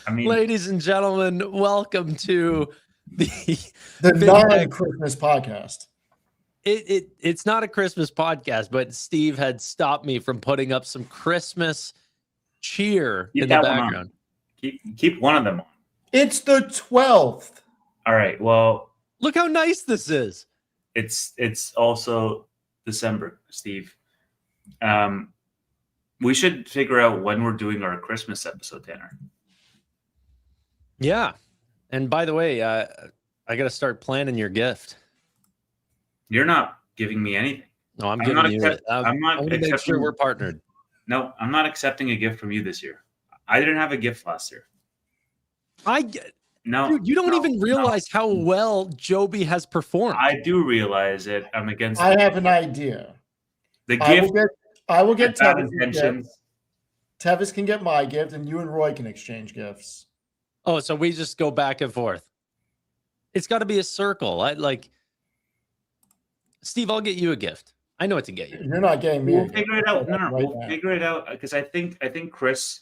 I mean, ladies and gentlemen, welcome to the non-Christmas podcast. It's not a Christmas podcast, but Steve had stopped me from putting up some Christmas cheer in the background. Keep one of them on. It's the 12th. All right. Well, look how nice this is. It's also December, Steve. We should figure out when we're doing our Christmas episode, Tanner. Yeah. And by the way, I got to start planning your gift. You're not giving me anything. No, I'm giving you it. I'm going to make sure we're partnered. No, I'm not accepting a gift from you this year. I didn't have a gift last year. No, dude, you don't even realize how well Joby has performed. I do realize it. I'm against. I have an idea. The gift. I will get Tevis. Tevis can get my gift, and you and Roy can exchange gifts. Oh, so we just go back and forth. It's got to be a circle. Steve, I'll get you a gift. I know what to get you. You're not getting me. We'll figure it out. No, we'll figure it out because I think Chris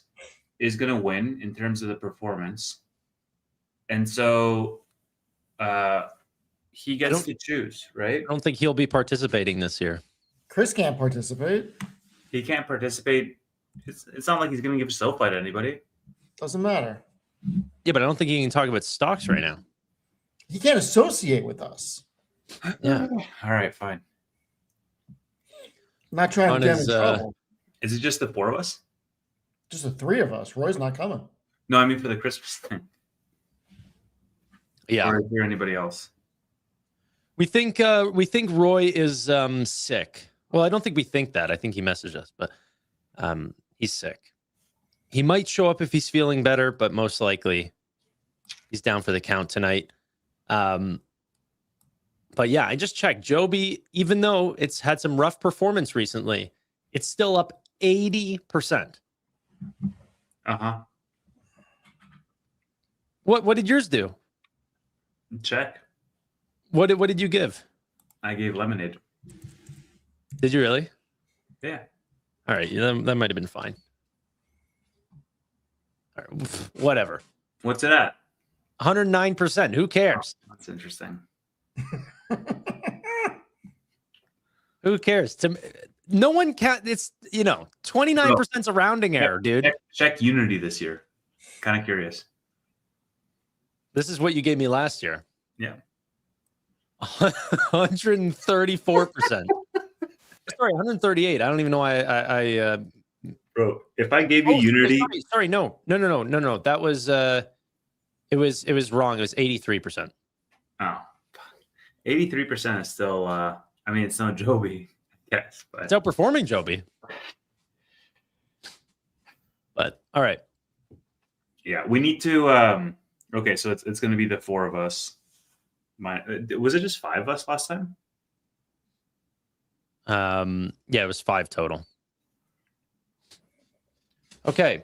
is going to win in terms of the performance, and so he gets to choose, right? I don't think he'll be participating this year. Chris can't participate. He can't participate. It's not like he's going to give SoFi to anybody. Doesn't matter. Yeah, but I don't think he can talk about stocks right now. He can't associate with us. Yeah. All right, fine. I'm not trying to get in trouble. Is it just the four of us? Just the three of us. Roy's not coming. No, I mean for the Christmas thing. Yeah. Or is there anybody else? We think Roy is sick. Well, I don't think we think that. I think he messaged us, but he's sick. He might show up if he's feeling better, but most likely he's down for the count tonight. But yeah, I just checked. Joby, even though it's had some rough performance recently, it's still up 80%. Uh-huh. What did yours do? Check. What did you give? I gave lemonade. Did you really? Yeah. All right, that might have been fine. All right, whatever. What's it at? 109%. Who cares? Oh, that's interesting. Who cares? No one can. It's 29% is a rounding error, dude. Check Unity this year. Kind of curious. This is what you gave me last year. Yeah. 134%. Sorry, 138. I don't even know why I Bro, if I gave you Unity. Sorry, no. That was it was wrong. It was 83%. Oh. 83% is still it's no Joby, yes, but it's outperforming Joby. But all right. Yeah, we need to okay, so it's going to be the four of us. Was it just five of us last time? Yeah, it was 5 total. Okay.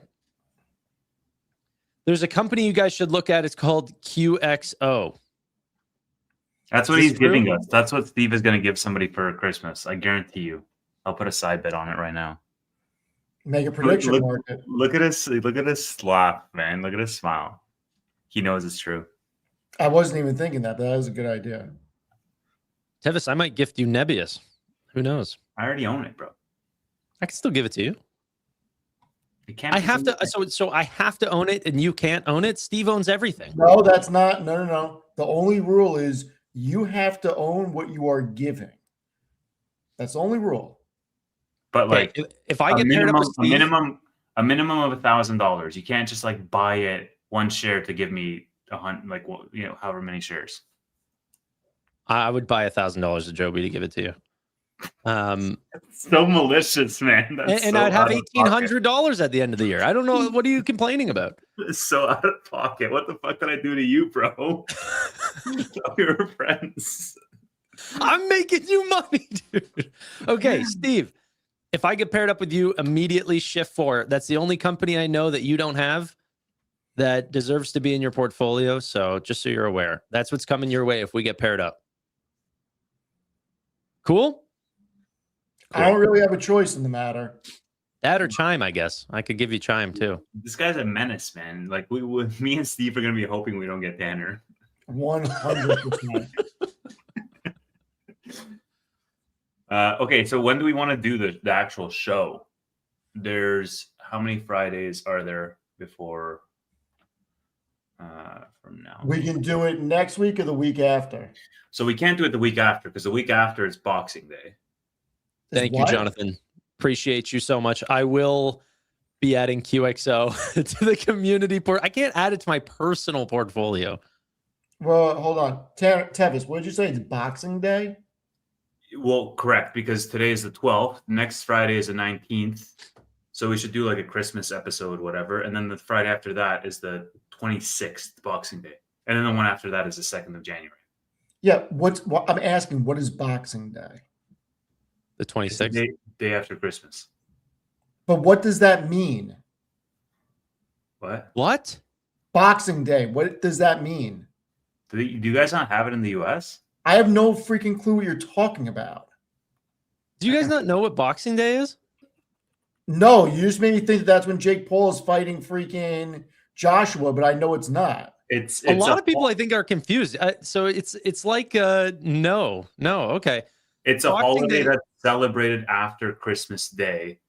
There's a company you guys should look at. It's called QXO. That's what he's giving us. That's what Steve is going to give somebody for Christmas. I guarantee you. I'll put a side bet on it right now. Make a prediction market. Look at his laugh, man. Look at his smile. He knows it's true. I wasn't even thinking that, but that was a good idea. Tevis, I might gift you Nebius. Who knows? I already own it, bro. I can still give it to you. You can't. I have to. So I have to own it, and you can't own it. Steve owns everything. No, that's not. No. The only rule is you have to own what you are giving. That's the only rule. But like, if I get paired up with Steve, a minimum of $1,000. You can't just like buy it one share to give me however many shares. I would buy $1,000 of Joby to give it to you. So malicious, man. And I'd have $1,800 at the end of the year. I don't know. What are you complaining about? It's so out of pocket. What the fuck did I do to you, bro? We were friends. I'm making you money, dude. Okay, Steve, if I get paired up with you, immediately shift 4. That's the only company I know that you don't have that deserves to be in your portfolio. So just so you're aware, that's what's coming your way if we get paired up. Cool? I don't really have a choice in the matter. That or Chime, I guess. I could give you Chime too. This guy's a menace, man. Like me and Steve are gonna be hoping we don't get Tanner. 100%. Okay, so when do we want to do the actual show? There's how many Fridays are there before from now? We can do it next week or the week after. So we can't do it the week after because the week after is Boxing Day. Thank you, Jonathan. Appreciate you so much. I will be adding QXO to the community port. I can't add it to my personal portfolio. Well, hold on. Tevis, what did you say? It's Boxing Day? Well, correct, because today is the 12th. Next Friday is the 19th. So we should do like a Christmas episode, whatever. And then the Friday after that is the 26th, Boxing Day. And then the one after that is the 2nd of January. Yeah. I'm asking, what is Boxing Day? The 26th? Day after Christmas. But what does that mean? What? Boxing Day. What does that mean? Do you guys not have it in the US? I have no freaking clue what you're talking about. Do you guys not know what Boxing Day is? No, you just made me think that's when Jake Paul is fighting freaking Joshua, but I know it's not. It's a lot of people I think are confused. So it's like no, okay. It's a holiday that's celebrated after Christmas Day,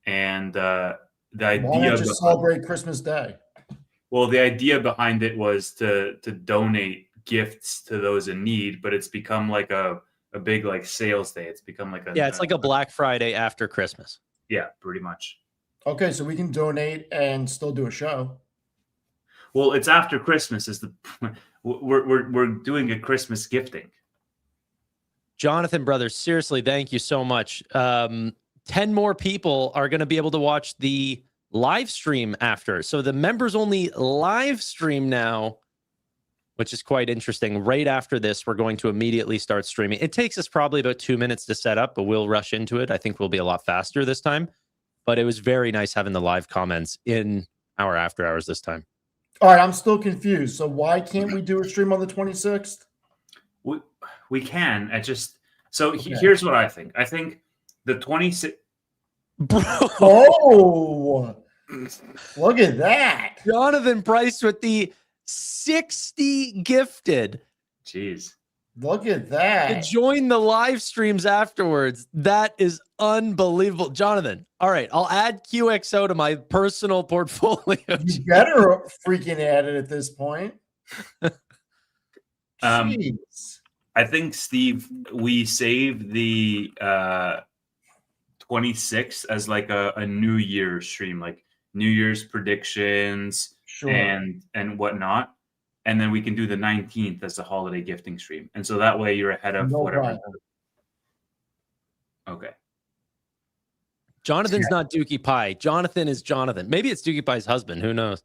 and the idea why not just celebrate Christmas Day? Well, the idea behind it was to donate gifts to those in need, but it's become like a big like sales day. It's become like it's like a Black Friday after Christmas. Yeah, pretty much. Okay, so we can donate and still do a show. Well, it's after Christmas. We're doing a Christmas gifting. Jonathan, brother, seriously, thank you so much. 10 more people are going to be able to watch the live stream after. So the members only live stream now, which is quite interesting. Right after this, we're going to immediately start streaming. It takes us probably about 2 minutes to set up, but we'll rush into it. I think we'll be a lot faster this time. But it was very nice having the live comments in our after hours this time. All right, I'm still confused. So why can't we do a stream on the 26th? We can. Here's what I think. I think the 26th. Bro. Oh, look at that. Jonathan Price with the 60 gifted. Jeez. Look at that. To join the live streams afterwards. That is unbelievable. Jonathan, all right, I'll add QXO to my personal portfolio. You better freaking add it at this point. Jeez. I think, Steve, we save the 26th as like a New Year's stream, like New Year's predictions and whatnot. And then we can do the 19th as a holiday gifting stream. And so that way you're ahead of whatever. Problem. Okay. Jonathan's not Dookie Pie. Jonathan is Jonathan. Maybe it's Dookie Pie's husband. Who knows?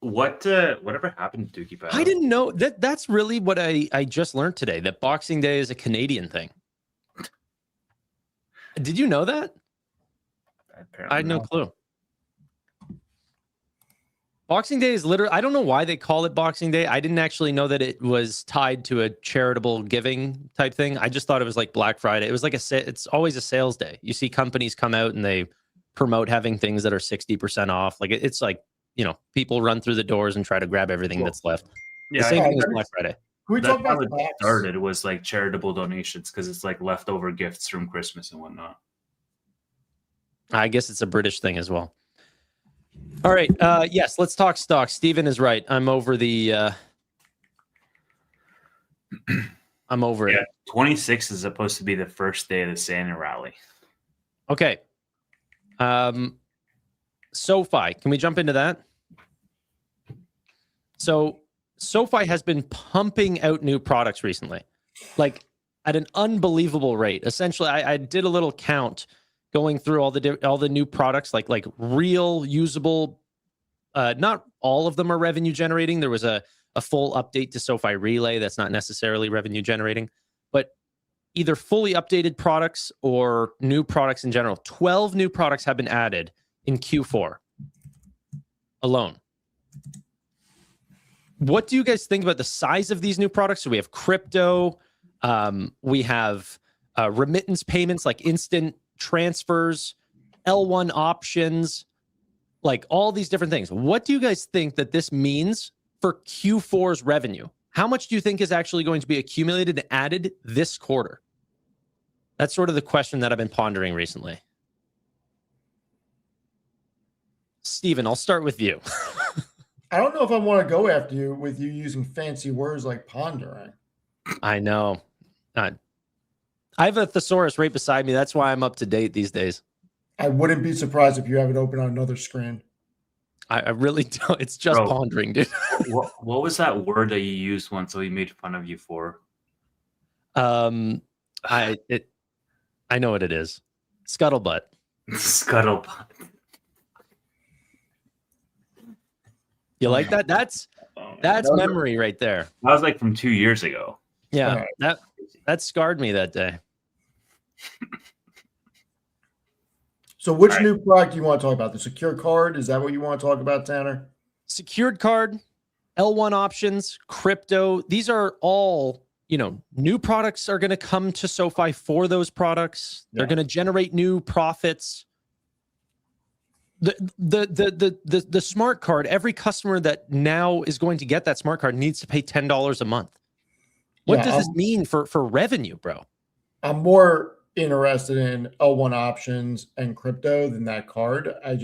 Whatever happened to Dookie Pie? I didn't know that's really what I just learned today, that Boxing Day is a Canadian thing. Did you know that? Apparently I had no clue. Boxing Day is literally, I don't know why they call it Boxing Day. I didn't actually know that it was tied to a charitable giving type thing. I just thought it was like Black Friday. It was like it's always a sales day. You see companies come out and they promote having things that are 60% off. Like it's like, people run through the doors and try to grab everything that's left. Yeah, the same thing as Black Friday. That's how it started, was like charitable donations because it's like leftover gifts from Christmas and whatnot. I guess it's a British thing as well. All right. Yes, let's talk stocks. Steven is right. I'm over the I'm over it. 26 is supposed to be the first day of the Santa rally. Okay. SoFi. Can we jump into that? So SoFi has been pumping out new products recently, like at an unbelievable rate. Essentially, I did a little count going through all the new products, like real usable. Not all of them are revenue generating. There was a full update to SoFi Relay that's not necessarily revenue generating, but either fully updated products or new products in general. 12 new products have been added in Q4 alone. What do you guys think about the size of these new products? So we have crypto, we have remittance payments like instant transfers, L1 options, like all these different things. What do you guys think that this means for Q4's revenue? How much do you think is actually going to be accumulated and added this quarter? That's sort of the question that I've been pondering recently. Steven, I'll start with you. I don't know if I want to go after you with you using fancy words like pondering. I know. I have a thesaurus right beside me. That's why I'm up to date these days. I wouldn't be surprised if you have it open on another screen. I really don't. It's just Bro, pondering, dude. what was that word that you used once so he made fun of you for? I know what it is. Scuttlebutt. Scuttlebutt. You like that? That's memory right there. That was like from 2 years ago. Yeah, that scarred me that day. So which new product do you want to talk about? The secure card? Is that what you want to talk about, Tanner? Secured card, L1 options, crypto. These are all, new products are going to come to SoFi for those products. They're going to generate new profits. The smart card, every customer that now is going to get that smart card needs to pay $10 a month. What does this mean for revenue, bro? I'm more interested in L1 options and crypto than that card. I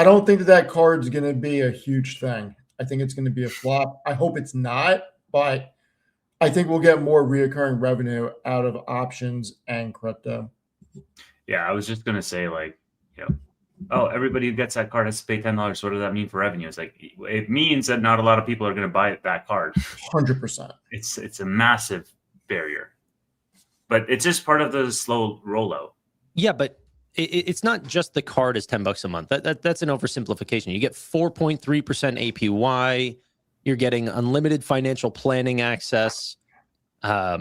don't think that card's going to be a huge thing. I think it's going to be a flop. I hope it's not, but I think we'll get more reoccurring revenue out of options and crypto. Yeah, I was just going to say, everybody who gets that card has to pay $10. What does that mean for revenue? It's like, it means that not a lot of people are going to buy that card. 100%. It's a massive barrier, but it's just part of the slow rollout. Yeah, but it's not just the card is $10 a month. That's an oversimplification. You get 4.3% APY. You're getting unlimited financial planning access. But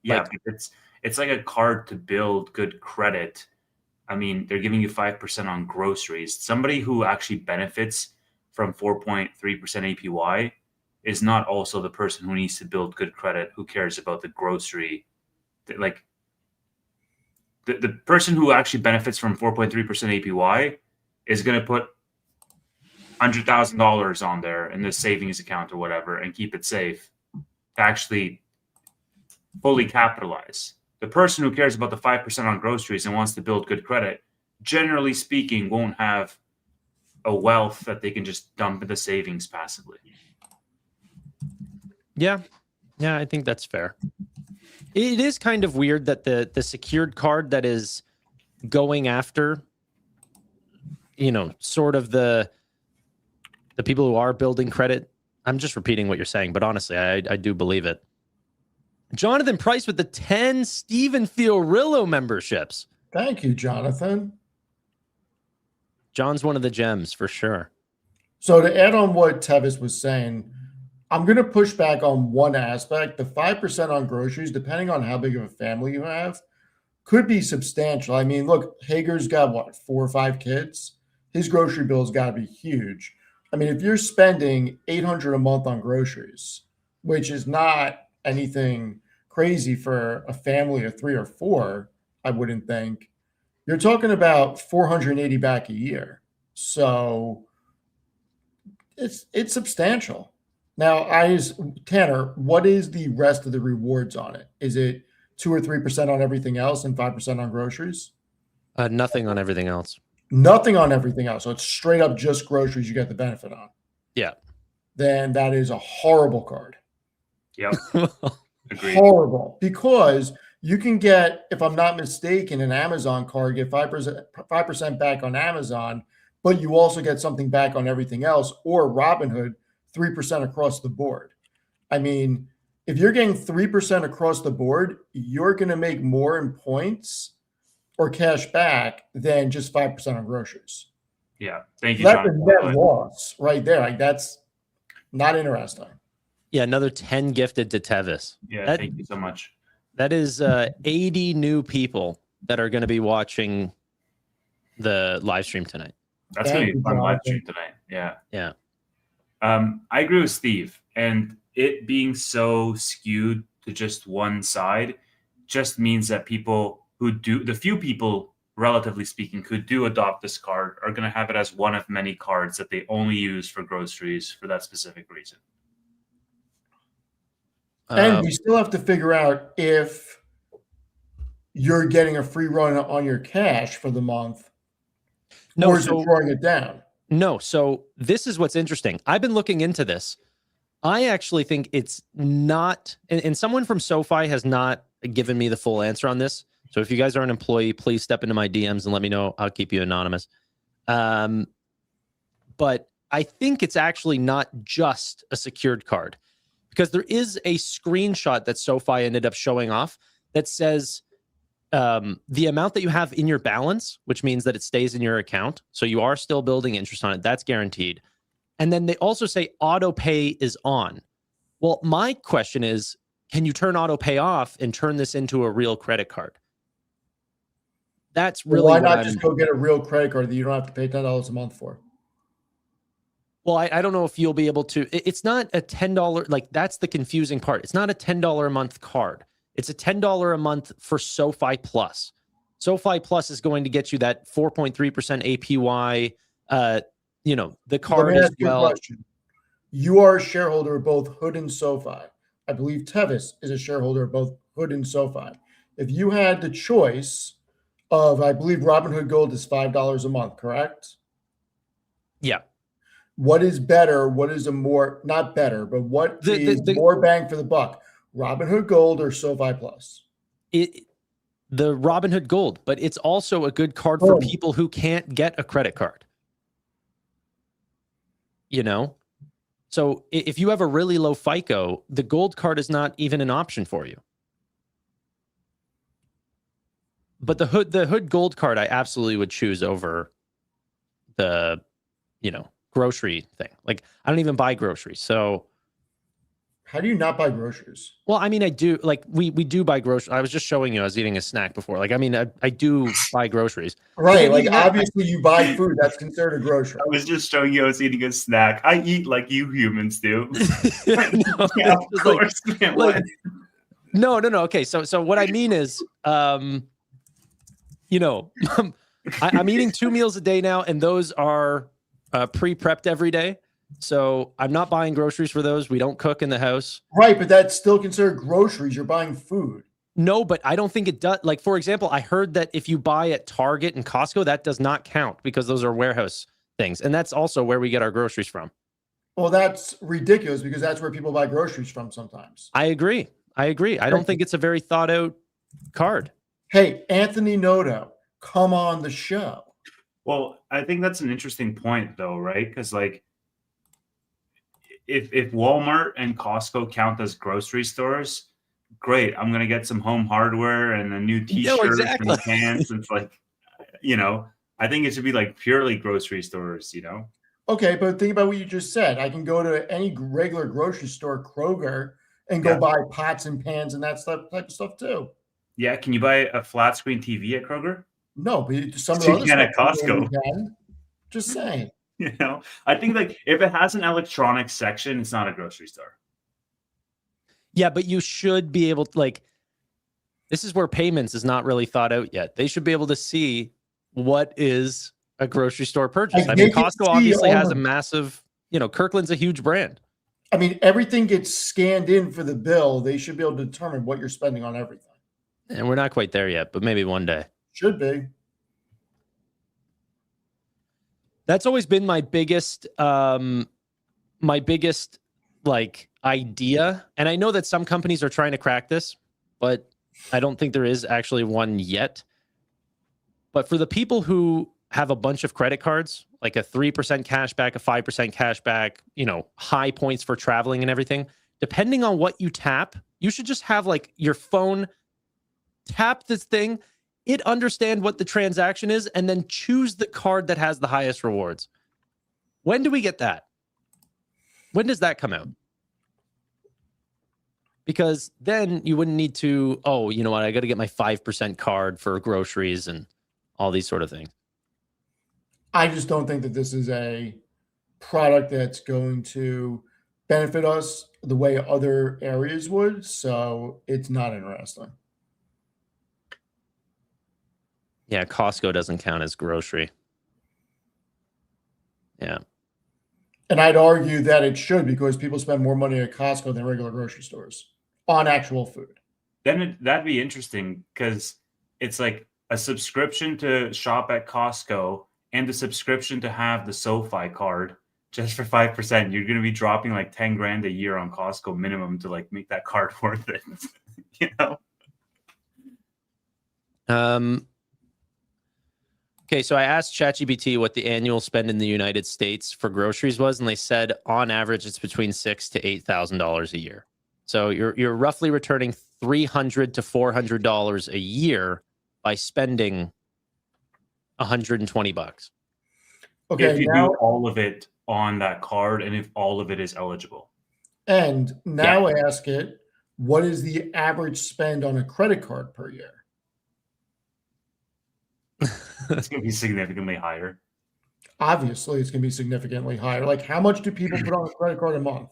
it's like a card to build good credit. I mean, they're giving you 5% on groceries. Somebody who actually benefits from 4.3% APY is not also the person who needs to build good credit, who cares about the grocery. Like, the person who actually benefits from 4.3% APY is going to put $100,000 on there in the savings account or whatever and keep it safe to actually fully capitalize. The person who cares about the 5% on groceries and wants to build good credit, generally speaking, won't have a wealth that they can just dump into savings passively. Yeah, I think that's fair. It is kind of weird that the secured card that is going after, sort of the people who are building credit. I'm just repeating what you're saying, but honestly, I do believe it. Jonathan Price with the 10 Steven Fiorillo memberships. Thank you, Jonathan. John's one of the gems for sure. So to add on what Tevis was saying, I'm going to push back on one aspect. The 5% on groceries, depending on how big of a family you have, could be substantial. I mean, look, Hager's got 4 or 5 kids. His grocery bill's got to be huge. I mean, if you're spending $800 a month on groceries, which is not anything crazy for a family of 3 or 4, I wouldn't think. You're talking about $480 back a year. So it's substantial. Now, Tanner, what is the rest of the rewards on it? Is it 2 or 3% on everything else and 5% on groceries? Nothing on everything else. Nothing on everything else. So it's straight up just groceries you get the benefit on. Yeah. Then that is a horrible card. Yep. Agreed. Horrible. Because you can get, if I'm not mistaken, an Amazon card, get 5% back on Amazon, but you also get something back on everything else, or Robinhood, 3% across the board. I mean, if you're getting 3% across the board, you're going to make more in points or cash back than just 5% on groceries. Yeah. Thank you, That's John. a net loss right there. Like, that's not interesting. Yeah, another 10 gifted to Tevis. Yeah, thank you so much. That is 80 new people that are going to be watching the live stream tonight. That's going to be a fun live stream tonight. Yeah. Yeah. I agree with Steve. And it being so skewed to just one side just means that people who do, the few people, relatively speaking, who do adopt this card are going to have it as one of many cards that they only use for groceries for that specific reason. And we still have to figure out if you're getting a free run on your cash for the month, or is it drawing it down? No. So this is what's interesting. I've been looking into this. I actually think it's not, and someone from SoFi has not given me the full answer on this. So if you guys are an employee, please step into my DMs and let me know. I'll keep you anonymous. But I think it's actually not just a secured card, because there is a screenshot that SoFi ended up showing off that says the amount that you have in your balance, which means that it stays in your account. So you are still building interest on it. That's guaranteed. And then they also say auto pay is on. Well, my question is, can you turn auto pay off and turn this into a real credit card? That's really why not just go get a real credit card that you don't have to pay $10 a month for? Well, I don't know if you'll be able to. It's not a $10, like that's the confusing part. It's not a $10 a month card. It's a $10 a month for SoFi Plus. SoFi Plus is going to get you that 4.3% APY. You know, the card as well. You are a shareholder of both Hood and SoFi. I believe Tevis is a shareholder of both Hood and SoFi. If you had the choice of, I believe Robinhood Gold is $5 a month, correct? Yeah. What is better? What is a more, not better, but what is more bang for the buck? Robinhood Gold or SoFi Plus? The Robinhood Gold, but it's also a good card for people who can't get a credit card. You know? So if you have a really low FICO, the gold card is not even an option for you. But the Hood Gold card, I absolutely would choose over the, you know, grocery thing. Like, I don't even buy groceries. So how do you not buy groceries? Well, I mean, I do, like, we do buy groceries. I was just showing you, I was eating a snack before. Like, I mean, I do buy groceries. Right. Like, obviously you buy food. That's considered a grocery. I was just showing you I was eating a snack. I eat like you humans do. No, yeah, of course. No. Okay. So what I mean is, you know, I'm eating 2 meals a day now, and those are pre-prepped every day. So I'm not buying groceries for those. We don't cook in the house. Right, but that's still considered groceries. You're buying food. No, but I don't think it does. Like, for example, I heard that if you buy at Target and Costco, that does not count because those are warehouse things. And that's also where we get our groceries from. Well, that's ridiculous because that's where people buy groceries from sometimes. I agree. I don't think it's a very thought out card. Hey, Anthony Noto, come on the show. Well, I think that's an interesting point though, right? Because like, if Walmart and Costco count as grocery stores, great. I'm gonna get some home hardware and a new T-shirt and pants. It's like, you know, I think it should be like purely grocery stores, you know. Okay, but think about what you just said. I can go to any regular grocery store, Kroger, and go buy pots and pans and that type of stuff too. Yeah, can you buy a flat screen TV at Kroger? No, but some of the other stuff at Costco. Just saying. You know, I think like if it has an electronics section, it's not a grocery store. Yeah, but you should be able to, like, this is where payments is not really thought out yet. They should be able to see what is a grocery store purchase. I mean, Costco obviously has a massive, you know, Kirkland's a huge brand. I mean, everything gets scanned in for the bill. They should be able to determine what you're spending on everything. And we're not quite there yet, but maybe one day. Should be. That's always been my biggest like idea. And I know that some companies are trying to crack this, but I don't think there is actually one yet. But for the people who have a bunch of credit cards, like a 3% cash back, a 5% cash back, you know, high points for traveling and everything, depending on what you tap, you should just have like your phone tap this thing, it understand what the transaction is, and then choose the card that has the highest rewards. When do we get that? When does that come out? Because then you wouldn't need to, oh, you know what, I got to get my 5% card for groceries and all these sort of things. I just don't think that this is a product that's going to benefit us the way other areas would. So it's not interesting. Yeah, Costco doesn't count as grocery. Yeah. And I'd argue that it should because people spend more money at Costco than regular grocery stores on actual food. Then that'd be interesting because it's like a subscription to shop at Costco and a subscription to have the SoFi card just for 5%. You're going to be dropping like 10 grand a year on Costco minimum to like make that card worth it. You know? Okay, so I asked ChatGPT what the annual spend in the United States for groceries was, and they said on average it's between $6,000 to $8,000 a year. So you're roughly returning $300 to $400 a year by spending $120. Okay, if you now, do all of it on that card and if all of it is eligible. and now ask it, what is the average spend on a credit card per year? It's going to be significantly higher. Obviously, it's going to be significantly higher. Like, how much do people put on a credit card a month?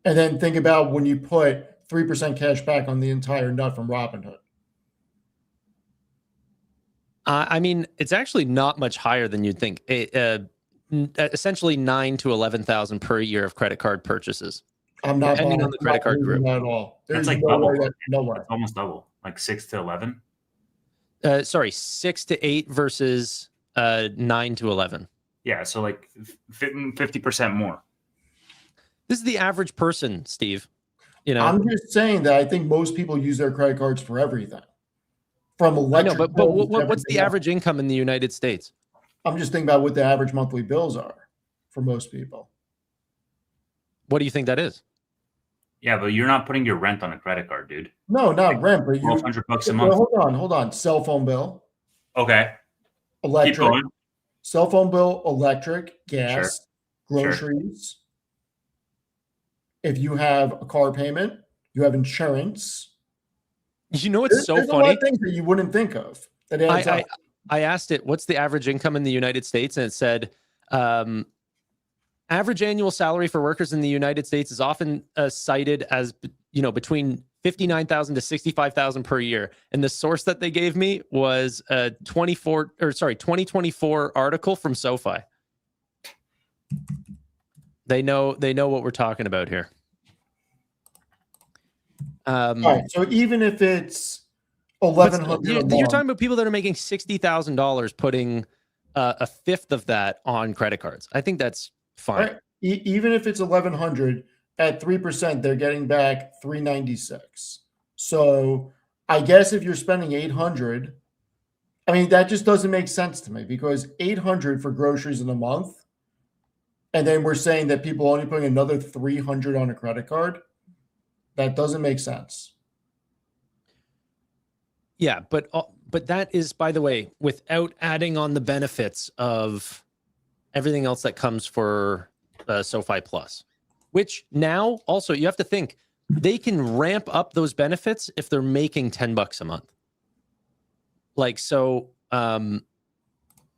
And then think about when you put 3% cash back on the entire nut from Robinhood. I mean, it's actually not much higher than you'd think. Essentially 9,000 to 11,000 per year of credit card purchases. I'm not Depending buying, on the credit card group. at all. There's That's like no double. way no way. It's almost double, like 6 to 11. Sorry, 6 to 8 versus 9 to 11. Yeah, so like 50% more. This is the average person, Steve. You know, I'm just saying that I think most people use their credit cards for everything. From electric. but bills to what's the everything else. average income in the United States? I'm just thinking about what the average monthly bills are for most people. What do you think that is? Yeah, but you're not putting your rent on a credit card, dude. No, not rent, but you. $1,200 a Well, month. hold on. Cell phone bill, Okay, keep electric, going. cell phone bill, electric, gas, Sure. groceries. If you have a car payment, you have insurance. You know, it's so There's a lot funny. of things that you wouldn't think of. That adds up. I asked it, what's the average income in the United States? And it said, average annual salary for workers in the United States is often cited as, between 59,000 to 65,000 per year. And the source that they gave me was a 2024 article from SoFi. They know what we're talking about here. All right. So even if it's $1,100, you're talking about people that are making $60,000 putting a fifth of that on credit cards. I think that's fine. right? Even if it's $1,100 at 3%, they're getting back $396. So I guess if you're spending $800, I mean that just doesn't make sense to me because $800 for groceries in a month, and then we're saying that people are only putting another $300 on a credit card. That doesn't make sense. Yeah, but that is, by the way, without adding on the benefits of everything else that comes for SoFi Plus, which now also you have to think they can ramp up those benefits if they're making $10 a month. Like, so, the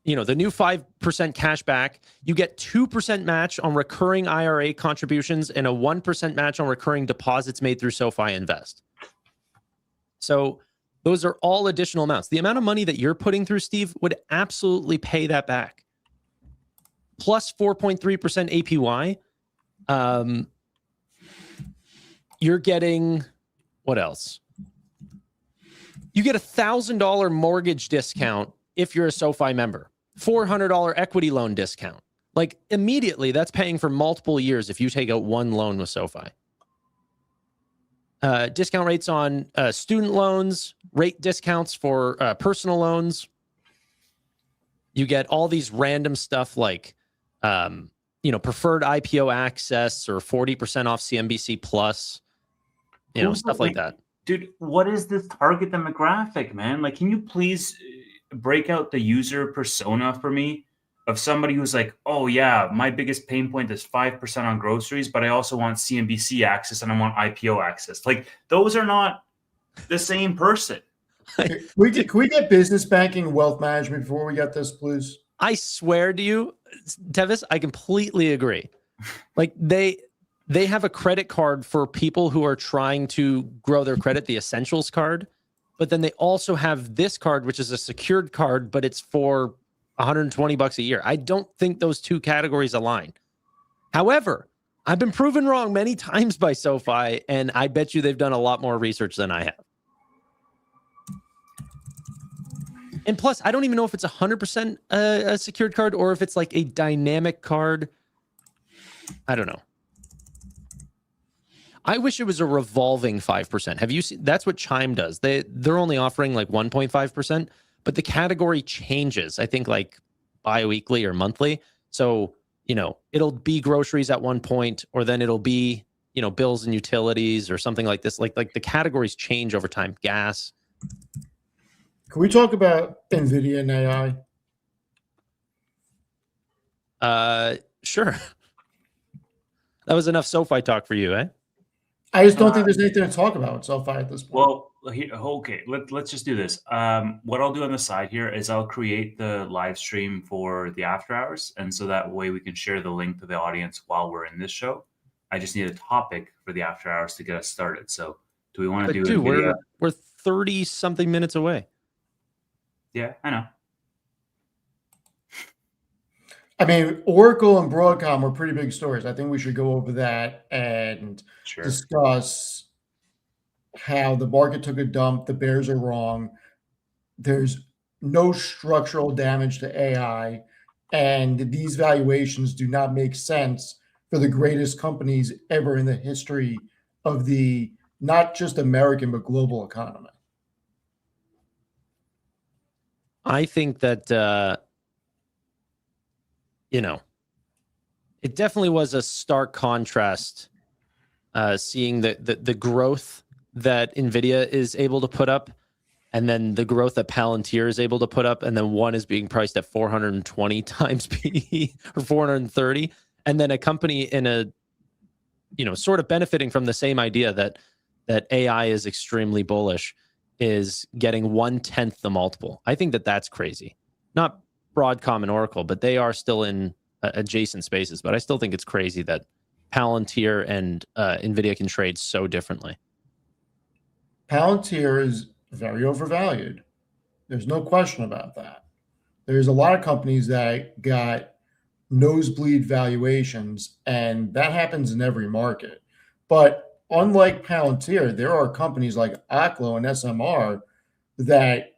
new 5% cash back, you get 2% match on recurring IRA contributions and a 1% match on recurring deposits made through SoFi Invest. So those are all additional amounts. The amount of money that you're putting through, Steve, would absolutely pay that back. Plus 4.3% APY. You're getting, what else? You get $1,000 mortgage discount if you're a SoFi member. $400 equity loan discount. Like immediately, that's paying for multiple years if you take out one loan with SoFi. Discount rates on student loans, rate discounts for personal loans. You get all these random stuff like, preferred IPO access or 40% off CNBC Plus, stuff like that. Dude, what is this target demographic, man? Like, can you please break out the user persona for me of somebody who's like, oh yeah, my biggest pain point is 5% on groceries, but I also want CNBC access and I want IPO access. Like, those are not the same person. Can we get business banking and wealth management before we get this, please? I swear to you, Tevis, I completely agree. Like they have a credit card for people who are trying to grow their credit, the Essentials card, but then they also have this card, which is a secured card, but it's for $120 a year. I don't think those two categories align. However, I've been proven wrong many times by SoFi, and I bet you they've done a lot more research than I have. And plus, I don't even know if it's 100% a secured card or if it's like a dynamic card. I don't know. I wish it was a revolving 5%. Have you seen? That's what Chime does. They're only offering like 1.5%, but the category changes, I think, like bi-weekly or monthly. So, you know, it'll be groceries at one point, or then it'll be, you know, bills and utilities or something like this. Like the categories change over time. Gas. Can we talk about NVIDIA and AI? Sure. That was enough SoFi talk for you, eh? I just don't think there's anything to talk about with SoFi at this point. Well, okay, let's just do this. What I'll do on the side here is I'll create the live stream for the after hours, and so that way we can share the link to the audience while we're in this show. I just need a topic for the after hours to get us started. So, do we want to do? Dude, we're 30 something minutes away. Yeah, I know. I mean, Oracle and Broadcom were pretty big stories. I think we should go over that and discuss how the market took a dump. The bears are wrong. There's no structural damage to AI, and these valuations do not make sense for the greatest companies ever in the history of the not just American but global economy. I think that you know, it definitely was a stark contrast seeing the growth that NVIDIA is able to put up, and then the growth that Palantir is able to put up, and then one is being priced at 420 times PE or 430, and then a company in a, you know, sort of benefiting from the same idea that AI is extremely bullish is getting 1/10 the multiple. I think that that's crazy. Not Broadcom and Oracle, but they are still in adjacent spaces. But I still think it's crazy that Palantir and NVIDIA can trade so differently. Palantir is very overvalued. There's no question about that. There's a lot of companies that got nosebleed valuations, and that happens in every market. But unlike Palantir, there are companies like Oklo and SMR that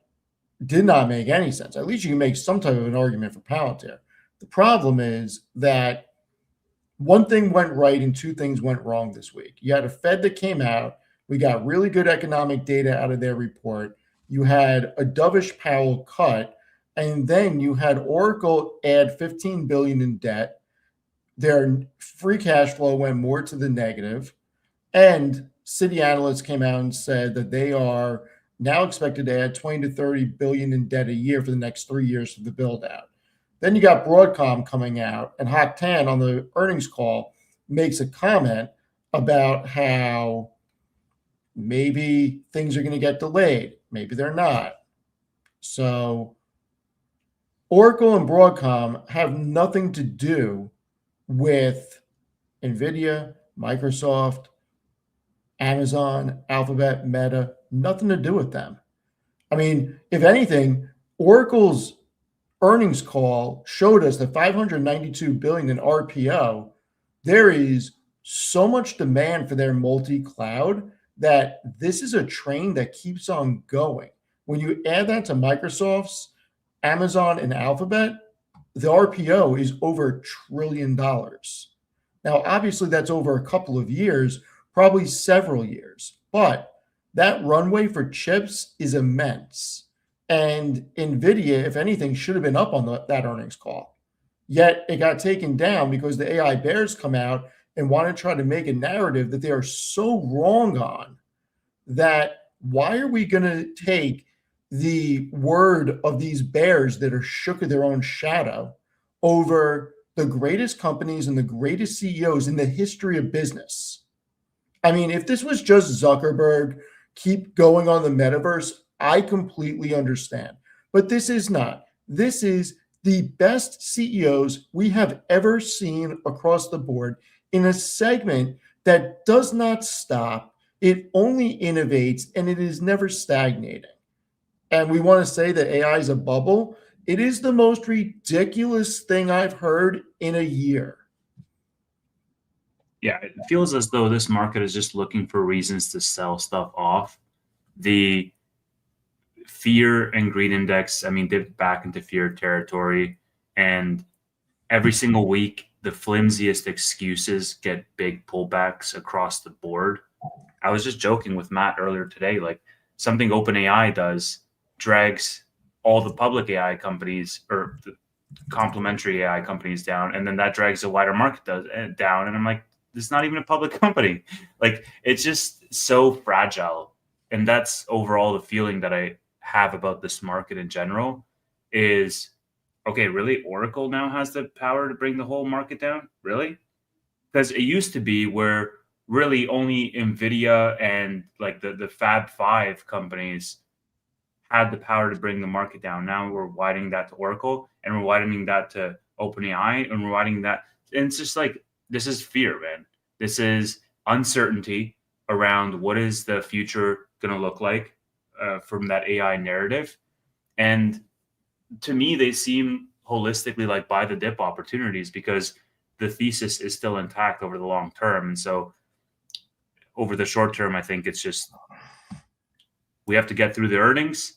did not make any sense. At least you can make some type of an argument for Palantir. The problem is that one thing went right and two things went wrong this week. You had a Fed that came out. We got really good economic data out of their report. You had a dovish Powell cut, and then you had Oracle add $15 billion in debt. Their free cash flow went more to the negative, and Citi analysts came out and said that they are now expected to add 20 to 30 billion in debt a year for the next 3 years for the build out. Then you got Broadcom coming out, and Hock Tan on the earnings call makes a comment about how maybe things are going to get delayed. Maybe they're not. So Oracle and Broadcom have nothing to do with NVIDIA, Microsoft, Amazon, Alphabet, Meta, nothing to do with them. I mean, if anything, Oracle's earnings call showed us that $592 billion in RPO. There is so much demand for their multi-cloud that this is a train that keeps on going. When you add that to Microsoft's, Amazon, and Alphabet, the RPO is over $1 trillion. Now, obviously, that's over a couple of years, probably several years, but that runway for chips is immense. And NVIDIA, if anything, should have been up on that earnings call. Yet it got taken down because the AI bears come out and want to try to make a narrative that they are so wrong on that why are we going to take the word of these bears that are shook of their own shadow over the greatest companies and the greatest CEOs in the history of business? I mean, if this was just Zuckerberg, keep going on the metaverse, I completely understand. But this is not. This is the best CEOs we have ever seen across the board in a segment that does not stop. It only innovates, and it is never stagnating. and we want to say that AI is a bubble, it is the most ridiculous thing I've heard in a year. Yeah, it feels as though this market is just looking for reasons to sell stuff off. The fear and greed index, I mean, dipped back into fear territory. And every single week, the flimsiest excuses get big pullbacks across the board. I was just joking with Matt earlier today, like something OpenAI does drags all the public AI companies or the complementary AI companies down, and then that drags the wider market down. And I'm like, it's not even a public company. Like, it's just so fragile. And that's overall the feeling that I have about this market in general is, okay, really? Oracle now has the power to bring the whole market down? Really? Because it used to be where really only NVIDIA and like the Fab Five companies had the power to bring the market down. Now we're widening that to Oracle, and we're widening that to OpenAI, and we're widening that. And it's just like, this is fear, man. This is uncertainty around what is the future going to look like from that AI narrative. And to me, they seem holistically like buy the dip opportunities because the thesis is still intact over the long term. And so over the short term, I think it's just, we have to get through the earnings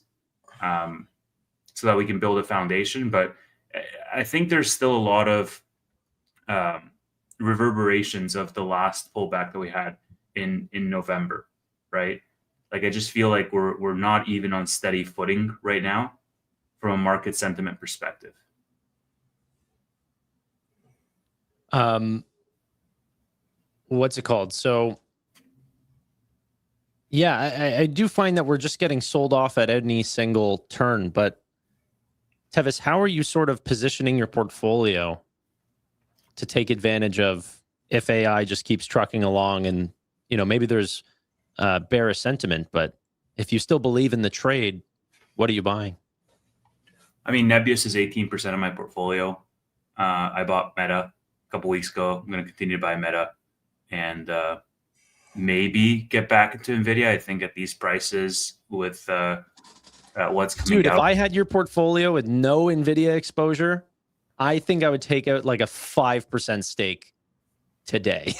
so that we can build a foundation. But I think there's still a lot of reverberations of the last pullback that we had in November, right? Like, I just feel like we're not even on steady footing right now from a market sentiment perspective. What's it called? So, yeah, I do find that we're just getting sold off at any single turn. But Tevis, how are you sort of positioning your portfolio to take advantage of if AI just keeps trucking along and, you know, maybe there's bearish sentiment, but if you still believe in the trade, what are you buying? I mean, Nebius is 18% of my portfolio. I bought Meta a couple weeks ago. I'm going to continue to buy Meta and maybe get back into NVIDIA. I think at these prices with what's coming out. Dude, if I had your portfolio with no NVIDIA exposure, I think I would take out like a 5% stake today.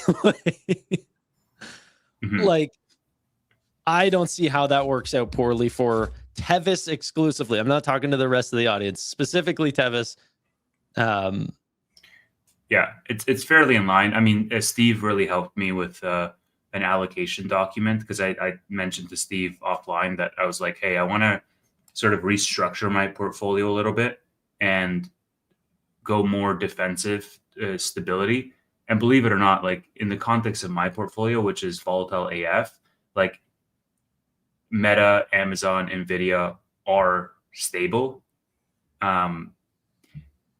Like, I don't see how that works out poorly for Tevis exclusively. I'm not talking to the rest of the audience, specifically Tevis. Yeah, it's fairly in line. I mean, Steve really helped me with an allocation document because I mentioned to Steve offline that I was like, hey, I want to sort of restructure my portfolio a little bit and go more defensive stability. And believe it or not, like in the context of my portfolio, which is volatile AF, like Meta, Amazon, NVIDIA are stable.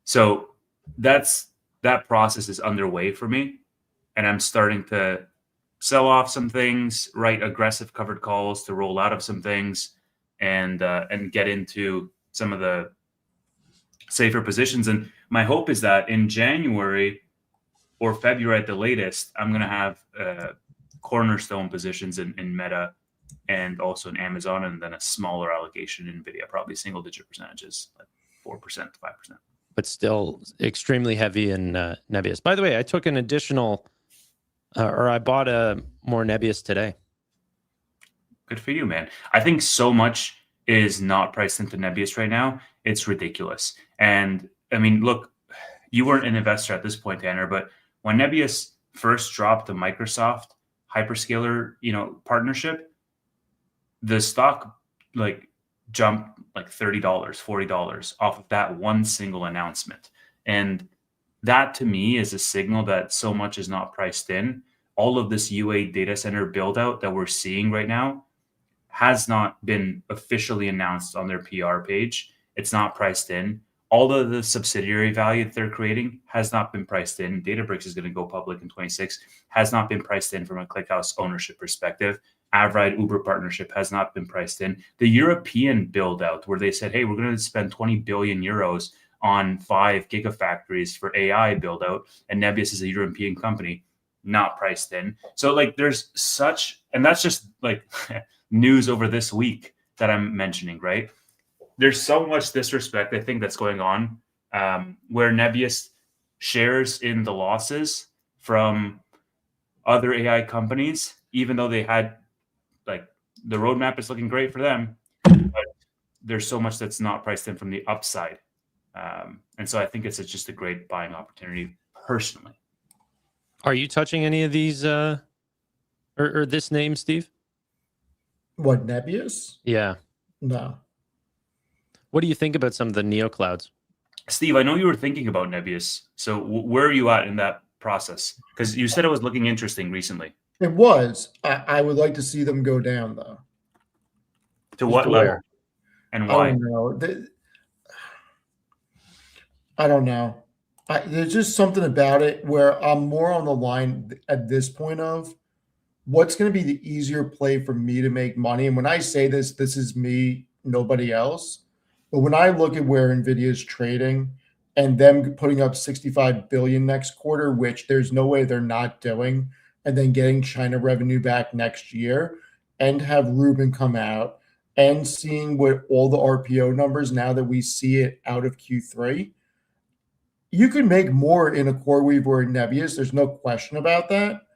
So that process is underway for me. And I'm starting to sell off some things, write aggressive covered calls to roll out of some things and get into some of the safer positions. And my hope is that in January or February at the latest, I'm going to have cornerstone positions in Meta and also in Amazon, and then a smaller allocation in NVIDIA, probably single digit percentages, like 4% to 5%. But still extremely heavy in Nebius. By the way, I took an additional, or I bought a more Nebius today. Good for you, man. I think so much is not priced into Nebius right now. It's ridiculous. And I mean, look, you weren't an investor at this point, Tanner, but when Nebius first dropped the Microsoft hyperscaler, partnership, the stock like jumped like $30, $40 off of that one single announcement. And that to me is a signal that so much is not priced in. All of this UA data center build out that we're seeing right now has not been officially announced on their PR page. It's not priced in. All of the subsidiary value that they're creating has not been priced in. Databricks is going to go public in 26, has not been priced in from a ClickHouse ownership perspective. Avride Uber partnership has not been priced in. The European build out where they said, hey, we're going to spend 20 billion euros on 5 gigafactories for AI build out. And Nebius is a European company, not priced in. So like there's such, and that's just like news over this week that I'm mentioning, right? there's so much disrespect, I think, that's going on, where Nebius shares in the losses from other AI companies, even though they had, like, the roadmap is looking great for them, but there's so much that's not priced in from the upside. And so I think it's just a great buying opportunity personally. Are you touching any of these or this name, Steve? What, Nebius? Yeah. No. What do you think about some of the neoclouds? Steve, I know you were thinking about Nebius. So where are you at in that process? Because you said it was looking interesting recently. It was. I would like to see them go down, though. To what to level where? and I why? don't know. I don't know. There's just something about it where I'm more on the line at this point of what's going to be the easier play for me to make money. And when I say this, this is me, nobody else. But when I look at where Nvidia is trading and them putting up 65 billion next quarter, which there's no way they're not doing, and then getting China revenue back next year, and have Ruben come out and seeing what all the RPO numbers now that we see it out of Q3, you can make more in a CoreWeave or a Nebius. There's no question about that.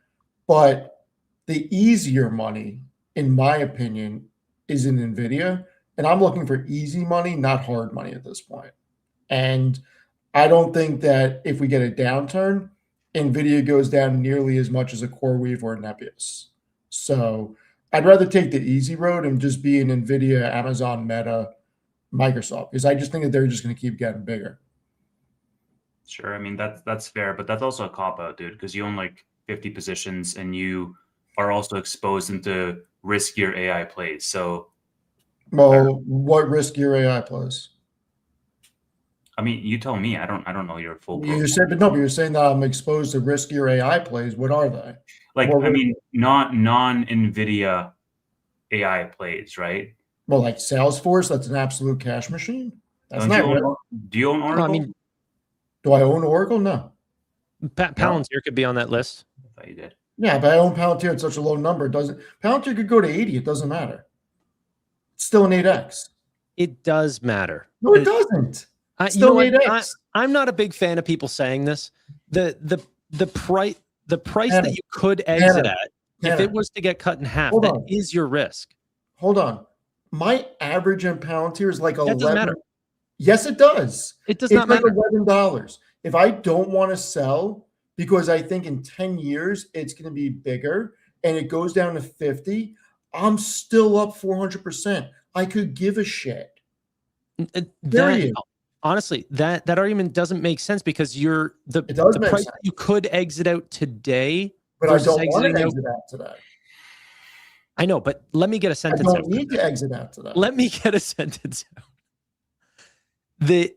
But the easier money, in my opinion, is in NVIDIA. And I'm looking for easy money, not hard money at this point. And I don't think that if we get a downturn, NVIDIA goes down nearly as much as a CoreWeave or a Nebius. So I'd rather take the easy road and just be an NVIDIA, Amazon, Meta, Microsoft, because I just think that they're just going to keep getting bigger. Sure. I mean, that's fair, but that's also a cop-out, dude, because you own like 50 positions and you are also exposed into riskier AI plays. So, well, what riskier AI plays? I mean, you tell me. I don't know your full You profile. said, but no, but you're saying that I'm exposed to riskier AI plays. What are they? Like, Well, I mean, not non-NVIDIA AI plays, right? Well, like Salesforce, that's an absolute cash machine. That's Don't not. do you own No, Oracle? I mean, Do I own Oracle? No. Palantir could be on that list. I thought you did. Yeah, but I own Palantir at such a low number. It doesn't. Palantir could go to 80. It doesn't matter. It's still an 8x. It does matter. No, it doesn't. It's You know still what? an 8x. I'm not a big fan of people saying this. The price that you could exit at, if it was to get cut in half, that is your risk. Hold on. My average in Palantir is like 11. That doesn't matter. Yes, it does. It does not matter. Like $11. If I don't want to sell because I think in 10 years it's going to be bigger and it goes down to 50, I'm still up 400%. I could give a shit. Honestly, that argument doesn't make sense because the price you could exit out today. But I don't want to exit out today. I know, but let me get a sentence out. I don't need to exit out today. Let me get a sentence out. The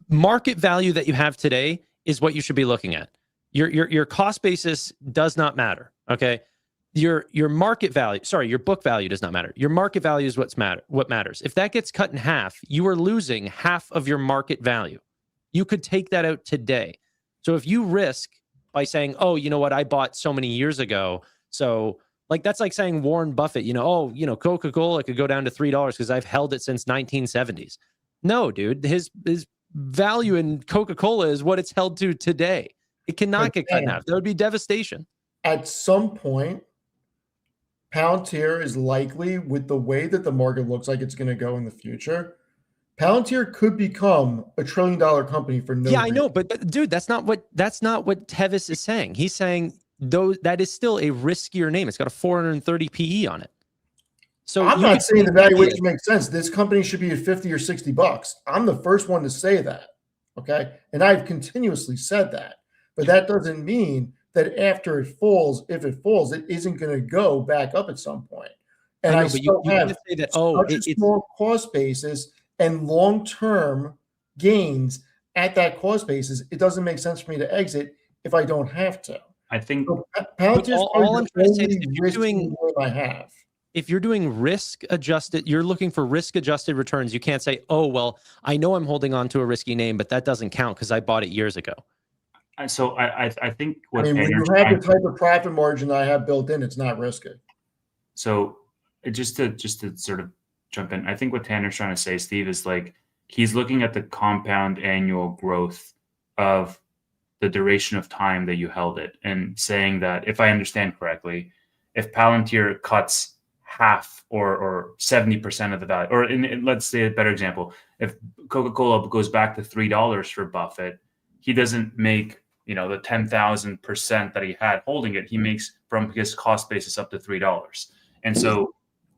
market value that you have today is what you should be looking at. Your cost basis does not matter. Okay. Your market value, sorry, your book value does not matter. Your market value is what matters. If that gets cut in half, you are losing half of your market value. You could take that out today. So if you risk by saying, oh, you know what, I bought so many years ago. So like, that's like saying Warren Buffett, Coca-Cola could go down to $3 because I've held it since 1970s. No, dude, his value in Coca-Cola is what it's held to today. It cannot get cut in half. That would be devastation. At some point, Palantir is likely, with the way that the market looks like it's going to go in the future, Palantir could become $1 trillion company for no reason. I know, but dude, that's not what Tevis is saying. He's saying that is still a riskier name. It's got a 430 PE on it. So I'm not saying the valuation makes sense. This company should be at 50 or 60 bucks. I'm the first one to say that. Okay. And I've continuously said that. But that doesn't mean that after it falls, if it falls, it isn't going to go back up at some point. And I still have such a small cost basis and long-term gains at that cost basis. It doesn't make sense for me to exit if I don't have to. I think all I'm trying to say is if you're doing risk adjusted, you're looking for risk adjusted returns. You can't say, oh, well, I know I'm holding on to a risky name, but that doesn't count because I bought it years ago. So I think when you have the type of profit margin I have built in, it's not risky. So just to sort of jump in. I think what Tanner's trying to say, Steve, is like he's looking at the compound annual growth of the duration of time that you held it, and saying that, if I understand correctly, if Palantir cuts half or 70% of the value, or let's say a better example, if Coca-Cola goes back to $3 for Buffett, he doesn't make the 10,000% that he had holding it. He makes from his cost basis up to $3, and so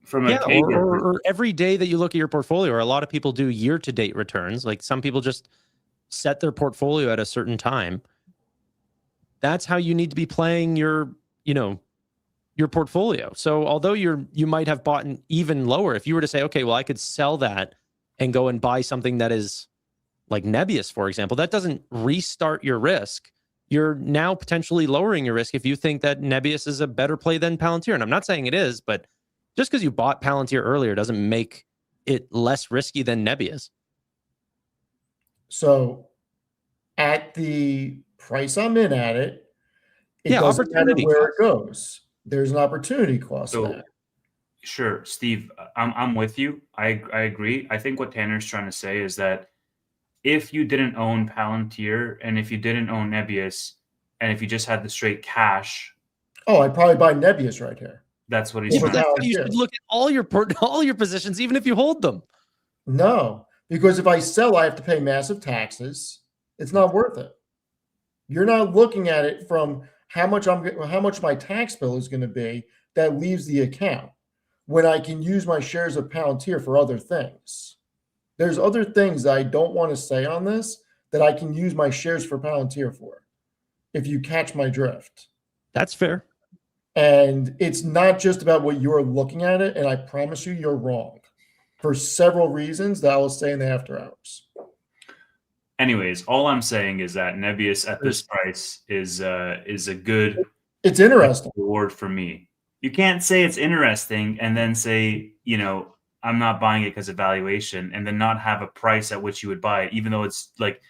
from a or every day that you look at your portfolio, or a lot of people do year-to-date returns. Like some people just set their portfolio at a certain time. That's how you need to be playing your portfolio. So although you might have bought an even lower, if you were to say, okay, well, I could sell that and go and buy something that is like Nebius, for example, that doesn't restart your risk. You're now potentially lowering your risk if you think that Nebius is a better play than Palantir. And I'm not saying it is, but just because you bought Palantir earlier doesn't make it less risky than Nebius. So at the price I'm in at it, doesn't matter where it goes. There's an opportunity cost. So, sure, Steve, I'm with you. I agree. I think what Tanner's trying to say is that if you didn't own Palantir and if you didn't own Nebius and if you just had the straight cash, I'd probably buy Nebius right here. That's what he's trying to say. You should look at all your positions, even if you hold them. No, because if I sell, I have to pay massive taxes. It's not worth it. You're not looking at it from how much my tax bill is going to be that leaves the account, when I can use my shares of Palantir for other things. There's other things that I don't want to say on this that I can use my shares for Palantir for, if you catch my drift. That's fair. And it's not just about what you're looking at it, and I promise you, you're wrong for several reasons that I will say in the after hours. Anyways, all I'm saying is that Nebius at this price is a good. It's interesting reward for me. You can't say it's interesting and then say, I'm not buying it because of valuation, and then not have a price at which you would buy it, even though it's like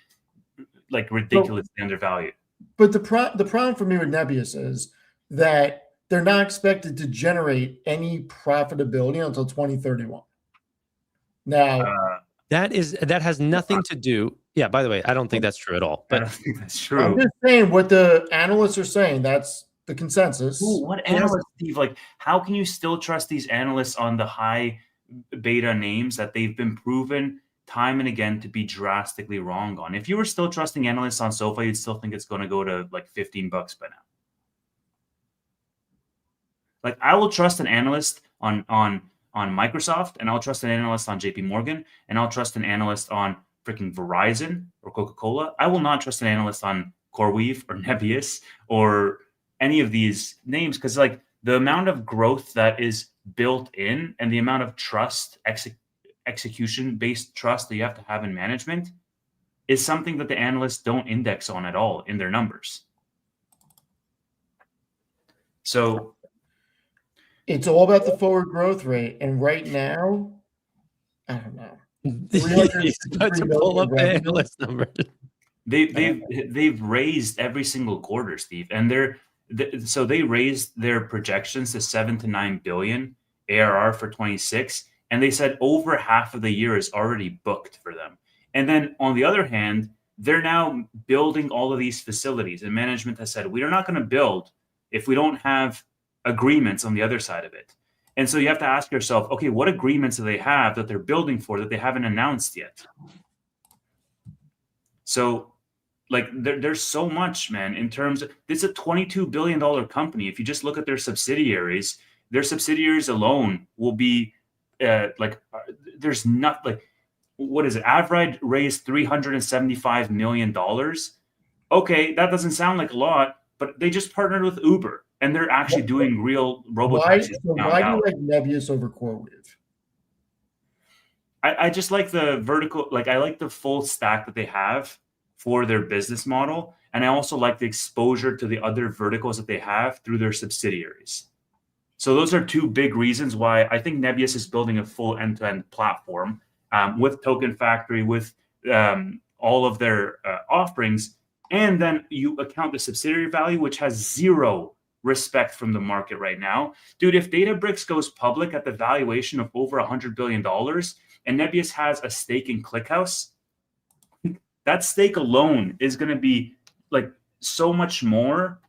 ridiculously undervalued. But the problem for me with Nebius is that they're not expected to generate any profitability until 2031. Now, that has nothing to do. Yeah, by the way, I don't think that's true at all. But I don't think that's true. I'm just saying what the analysts are saying. That's the consensus. Ooh, what analysts, Steve? Like, how can you still trust these analysts on the high beta names that they've been proven time and again to be drastically wrong on? If you were still trusting analysts on SoFi, you'd still think it's going to go to like $15 by now. Like, I will trust an analyst on Microsoft, and I'll trust an analyst on JP Morgan, and I'll trust an analyst on freaking Verizon or Coca-Cola. I will not trust an analyst on CoreWeave or Nebius or any of these names, because like the amount of growth that is built in and the amount of trust, execution-based trust that you have to have in management is something that the analysts don't index on at all in their numbers. So it's all about the forward growth rate. And right now, I don't know. He's about to pull up the analyst number. They've raised every single quarter, Steve, and so they raised their projections to 7 to 9 billion ARR for 26, and they said over half of the year is already booked for them. And then on the other hand, they're now building all of these facilities, and management has said, we're not going to build if we don't have agreements on the other side of it. And so you have to ask yourself, okay, what agreements do they have that they're building for that they haven't announced yet? So like there's so much, man, in terms of, this is a $22 billion company. If you just look at their subsidiaries alone will be there's not like, what is it? Avride raised $375 million. Okay, that doesn't sound like a lot, but they just partnered with Uber. And they're actually doing real robotaxis. Why do you like Nebius over CoreWeave? I just like the vertical, like I like the full stack that they have for their business model. And I also like the exposure to the other verticals that they have through their subsidiaries. So those are two big reasons why I think Nebius is building a full end-to-end platform with Token Factory, with all of their offerings. And then you account the subsidiary value, which has zero respect from the market right now. Dude, if Databricks goes public at the valuation of over $100 billion and Nebius has a stake in ClickHouse, that stake alone is going to be like so much more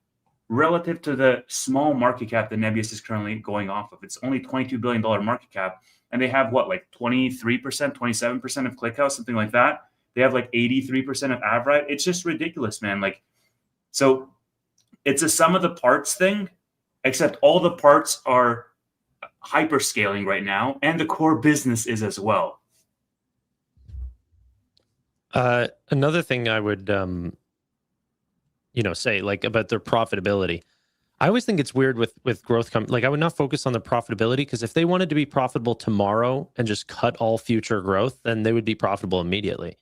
relative to the small market cap that Nebius is currently going off of. It's only $22 billion market cap. And they have what, like 23%, 27% of ClickHouse, something like that. They have like 83% of Avrite. It's just ridiculous, man. Like, so it's a sum of the parts thing, except all the parts are hyperscaling right now, and the core business is as well. Another thing I would, say like about their profitability. I always think it's weird with growth. Like I would not focus on the profitability, because if they wanted to be profitable tomorrow and just cut all future growth, then they would be profitable immediately.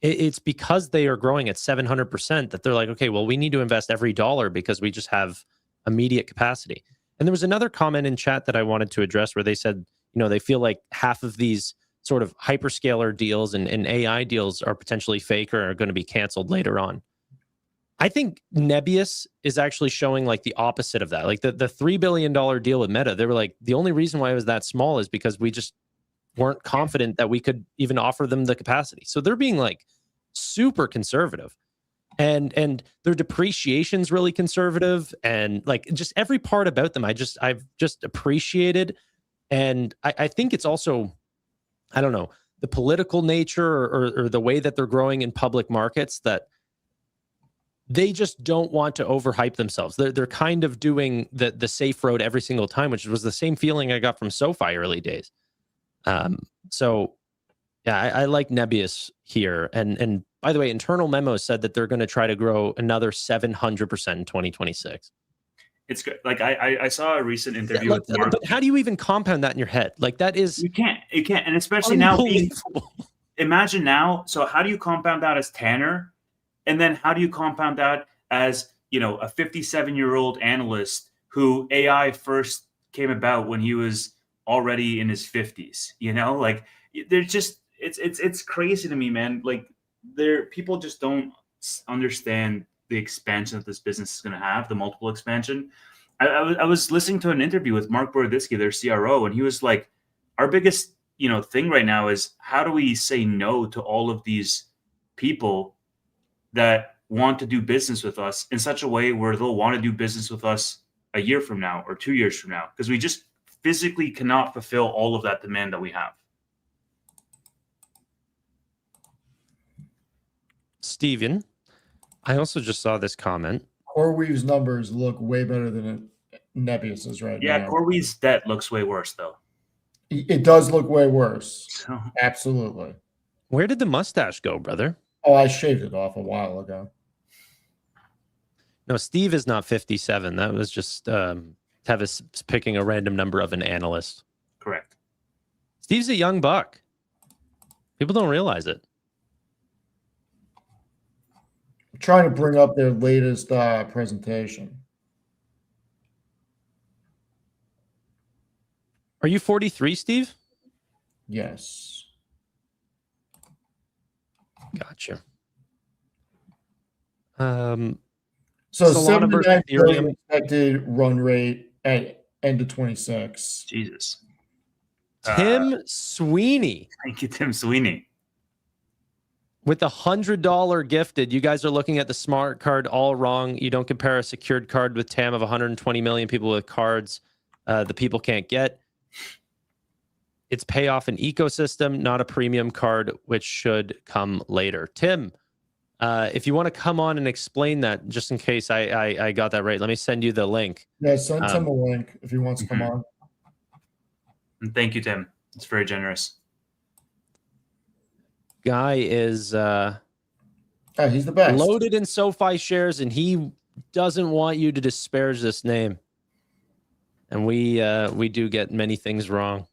It's because they are growing at 700% that they're like, okay, well, we need to invest every dollar because we just have immediate capacity. And there was another comment in chat that I wanted to address where they said, they feel like half of these sort of hyperscaler deals and AI deals are potentially fake or are going to be canceled later on. I think Nebius is actually showing like the opposite of that. Like the $3 billion deal with Meta, they were like, the only reason why it was that small is because we just weren't confident that we could even offer them the capacity. So they're being like super conservative, and their depreciation's really conservative, and like just every part about them, I've just appreciated. And I think it's also, I don't know, the political nature or the way that they're growing in public markets, that they just don't want to overhype themselves. They're kind of doing the safe road every single time, which was the same feeling I got from SoFi early days. So yeah, I like Nebius here. And by the way, internal memos said that they're going to try to grow another 700% in 2026. It's good. Like I saw a recent interview with Mark. But how do you even compound that in your head? Like that is, you can't, and especially now. Imagine now. So how do you compound that as Tanner, and then how do you compound that as a 57-year-old analyst who AI first came about when he was already in his 50s? Like they're just it's crazy to me, man. Like people just don't understand the expansion that this business is going to have, the multiple expansion. I was listening to an interview with Mark Boroditsky, their CRO, and he was like, our biggest thing right now is how do we say no to all of these people that want to do business with us in such a way where they'll want to do business with us a year from now or 2 years from now, because we just physically cannot fulfill all of that demand that we have. Steven, I also just saw this comment. CoreWeave's numbers look way better than Nebius's right now. Yeah, CoreWeave's debt looks way worse, though. It does look way worse. So, absolutely. Where did the mustache go, brother? Oh, I shaved it off a while ago. No, Steve is not 57. That was just Tevis picking a random number of an analyst. Correct. Steve's a young buck. People don't realize it. I'm trying to bring up their latest presentation. Are you 43, Steve? Yes. Gotcha. So Solana versus 79 billion Ethereum. expected run rate at end of 26. Jesus. Tim Sweeney. Thank you, Tim Sweeney. With $100 gifted, you guys are looking at the smart card all wrong. You don't compare a secured card with TAM of 120 million people with cards the people can't get. It's pay off an ecosystem, not a premium card, which should come later. Tim, if you want to come on and explain that, just in case I got that right, let me send you the link. Yeah, send him a link if he wants to come on. And thank you, Tim. It's very generous. Guy is He's the best. loaded in SoFi shares, and he doesn't want you to disparage this name. And we do get many things wrong.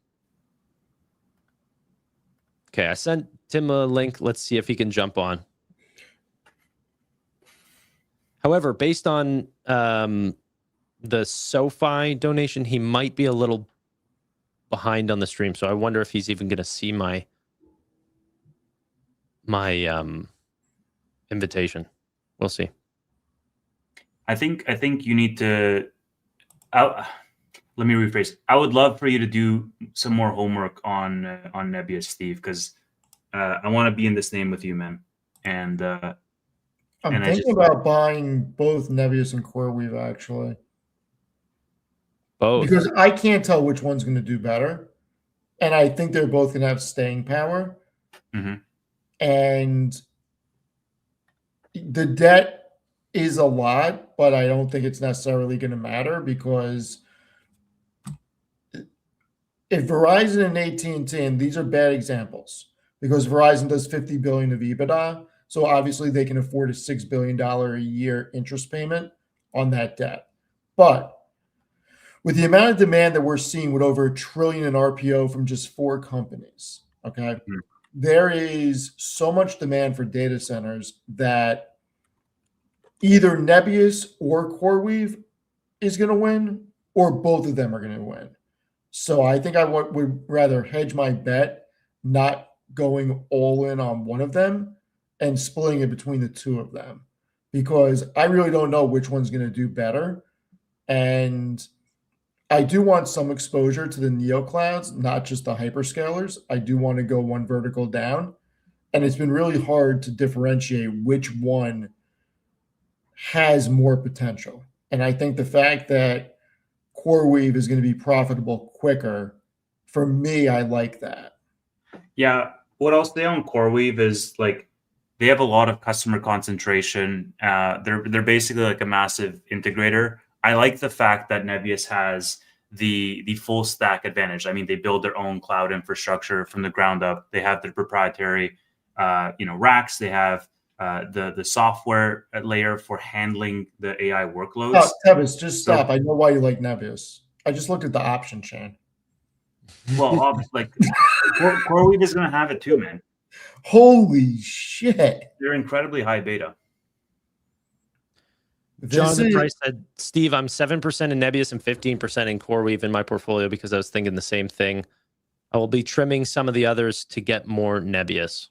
Okay, I sent Tim a link. Let's see if he can jump on. However, based on the SoFi donation, he might be a little behind on the stream. So I wonder if he's even going to see my invitation. We'll see. I think you need to let me rephrase. I would love for you to do some more homework on Nebius, Steve, because I want to be in this name with you, man. And I'm and thinking about buying both Nebius and CoreWeave actually, Both. because I can't tell which one's going to do better, and I think they're both going to have staying power. Mhm. And the debt is a lot, but I don't think it's necessarily going to matter, because if Verizon and AT&T, and these are bad examples, because Verizon does 50 billion of EBITDA, so obviously they can afford a $6 billion a year interest payment on that debt. But with the amount of demand that we're seeing, with over $1 trillion in RPO from just 4 companies, okay, there is so much demand for data centers that either Nebius or CoreWeave is going to win, or both of them are going to win. So I think I would rather hedge my bet, not going all in on one of them and splitting it between the two of them, because I really don't know which one's going to do better. And I do want some exposure to the neo clouds, not just the hyperscalers. I do want to go one vertical down. And it's been really hard to differentiate which one has more potential. And I think the fact that CoreWeave is going to be profitable quicker, for me, I like that. Yeah, what I'll say on CoreWeave is, like, they have a lot of customer concentration. They're basically like a massive integrator. I like the fact that Nebius has the full stack advantage. I mean, they build their own cloud infrastructure from the ground up. They have their proprietary, racks. They have the software layer for handling the AI workloads. Oh, Tevis, just stop. I know why you like Nebius. I just looked at the option chain. Well, like, CoreWeave is going to have it too, man. Holy shit. They're incredibly high beta. Jonathan Price said, Steve, I'm 7% in Nebius and 15% in CoreWeave in my portfolio, because I was thinking the same thing. I will be trimming some of the others to get more Nebius.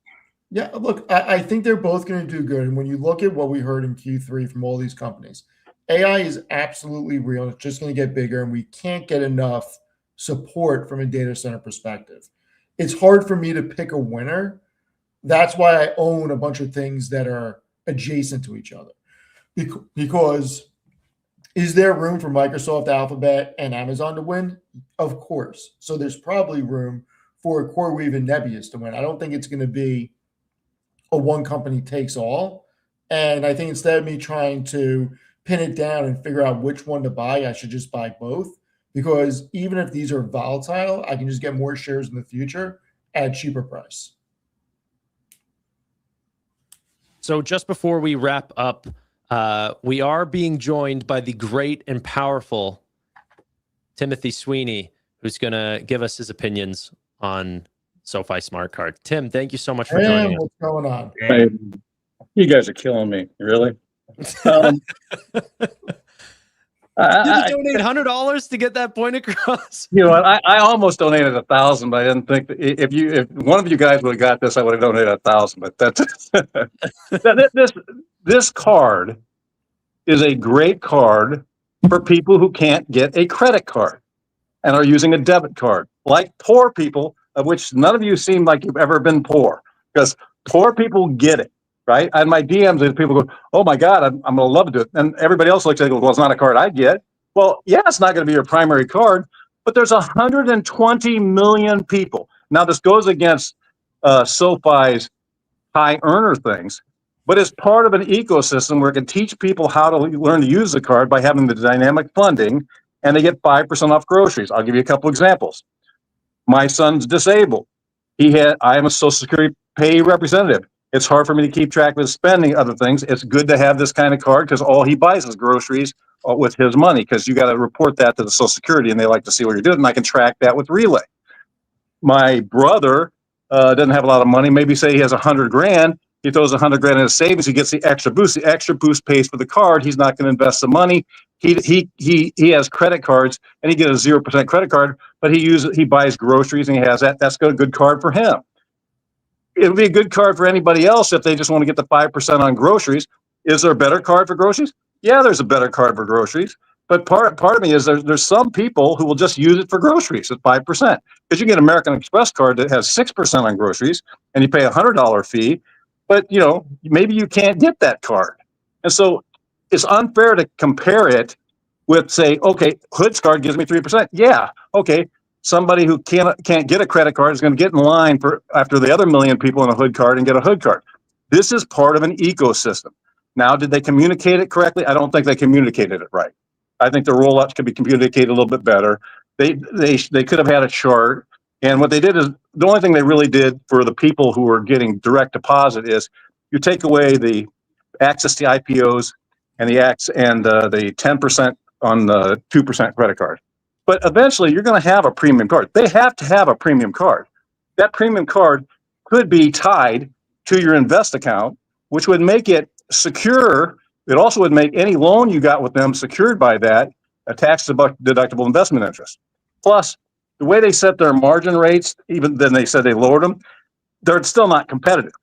Yeah, look, I think they're both going to do good. And when you look at what we heard in Q3 from all these companies, AI is absolutely real. It's just going to get bigger, and we can't get enough support from a data center perspective. It's hard for me to pick a winner. That's why I own a bunch of things that are adjacent to each other. Because is there room for Microsoft, Alphabet, and Amazon to win? Of course. So there's probably room for CoreWeave and Nebius to win. I don't think it's going to be a one company takes all. And I think instead of me trying to pin it down and figure out which one to buy, I should just buy both. Because even if these are volatile, I can just get more shares in the future at a cheaper price. So just before we wrap up, we are being joined by the great and powerful Timothy Sweeney, who's going to give us his opinions on SoFi Smart Card. Tim, thank you so much for joining us. What's going on? Hey, you guys are killing me, really. Did you donate $100 to get that point across? You know what? I almost donated 1,000, but I didn't think that if one of you guys would have got this, I would have donated 1,000. But that's this card is a great card for people who can't get a credit card and are using a debit card, like poor people, of which none of you seem like you've ever been poor, because poor people get it. Right? And my DMs, and people go, oh my God, I'm going to love to do it. And everybody else looks at it and goes, well, it's not a card I get. Well, yeah, it's not going to be your primary card, but there's 120 million people. Now, this goes against SoFi's high earner things, but it's part of an ecosystem where it can teach people how to learn to use the card by having the dynamic funding, and they get 5% off groceries. I'll give you a couple examples. My son's disabled. I am a Social Security payee representative. It's hard for me to keep track of his spending, other things. It's good to have this kind of card because all he buys is groceries with his money, because you got to report that to the Social Security and they like to see what you're doing. And I can track that with Relay. My brother doesn't have a lot of money. Maybe say he has 100 grand. He throws 100 grand in his savings. He gets the extra boost. The extra boost pays for the card. He's not going to invest the money. He has credit cards and he gets a 0% credit card, but he buys groceries and he has that. That's a good card for him. It would be a good card for anybody else if they just want to get the 5% on groceries. Is there a better card for groceries? Yeah, there's a better card for groceries. But part of me is there's some people who will just use it for groceries at 5%. Because you get an American Express card that has 6% on groceries and you pay a $100 fee, but maybe you can't get that card. And so it's unfair to compare it with, say, okay, Hood's card gives me 3%. Yeah, okay. Somebody who can't get a credit card is going to get in line for after the other million people in a Hood card and get a Hood card. This is part of an ecosystem. Now, did they communicate it correctly? I don't think they communicated it right. I think the rollouts could be communicated a little bit better. They could have had a chart. And what they did is the only thing they really did for the people who are getting direct deposit is you take away the access to IPOs and the 10% on the 2% credit card. But eventually you're going to have a premium card. They have to have a premium card. That premium card could be tied to your invest account, which would make it secure. It also would make any loan you got with them secured by that a tax-deductible investment interest. Plus, the way they set their margin rates, even then they said they lowered them, they're still not competitive.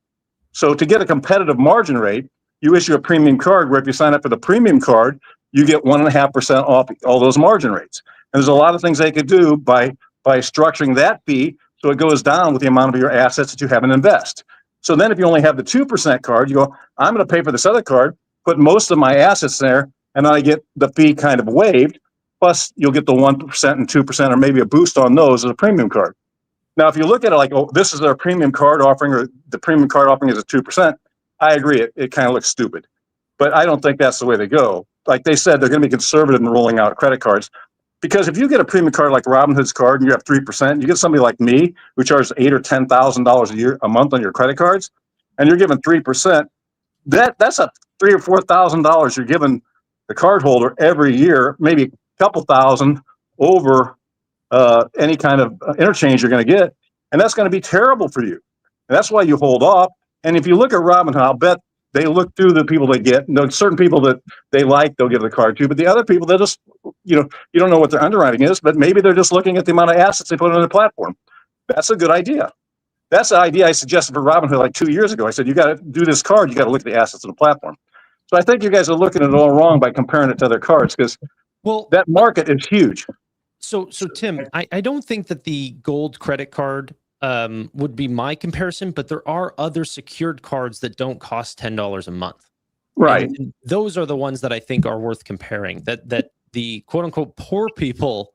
So to get a competitive margin rate, you issue a premium card where if you sign up for the premium card, you get 1.5% off all those margin rates. And there's a lot of things they could do by structuring that fee so it goes down with the amount of your assets that you have in invest. So then if you only have the 2% card, you go, I'm going to pay for this other card, put most of my assets there, and then I get the fee kind of waived. Plus, you'll get the 1% and 2% or maybe a boost on those as a premium card. Now, if you look at it like, oh, this is their premium card offering or the premium card offering is a 2%, I agree. It kind of looks stupid. But I don't think that's the way they go. Like they said, they're going to be conservative in rolling out credit cards. Because if you get a premium card like Robinhood's card and you have 3%, you get somebody like me who charges $8,000 or $10,000 a month on your credit cards, and you're giving 3%. That's a $3,000 or $4,000 you're giving the card holder every year, maybe a couple thousand over any kind of interchange you're going to get, and that's going to be terrible for you. And that's why you hold off. And if you look at Robinhood, I'll bet they look through the people they get. Certain people that they like, they'll give the card to, but the other people, they'll just, you don't know what their underwriting is, but maybe they're just looking at the amount of assets they put on their platform. That's a good idea. That's the idea I suggested for Robinhood like 2 years ago. I said, you got to do this card. You got to look at the assets of the platform. So I think you guys are looking at it all wrong by comparing it to other cards because that market is huge. So Tim, I don't think that the gold credit card would be my comparison, but there are other secured cards that don't cost $10 a month. Right. And those are the ones that I think are worth comparing. That the quote unquote poor people,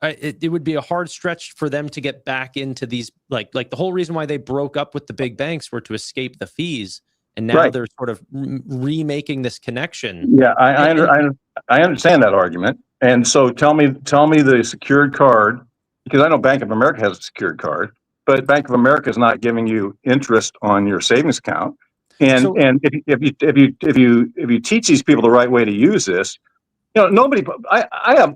it would be a hard stretch for them to get back into these, like the whole reason why they broke up with the big banks were to escape the fees. And now they're sort of remaking this connection. Yeah, I understand that argument. And so tell me the secured card, because I know Bank of America has a secured card, but Bank of America is not giving you interest on your savings account. And if you teach these people the right way to use this, nobody. I have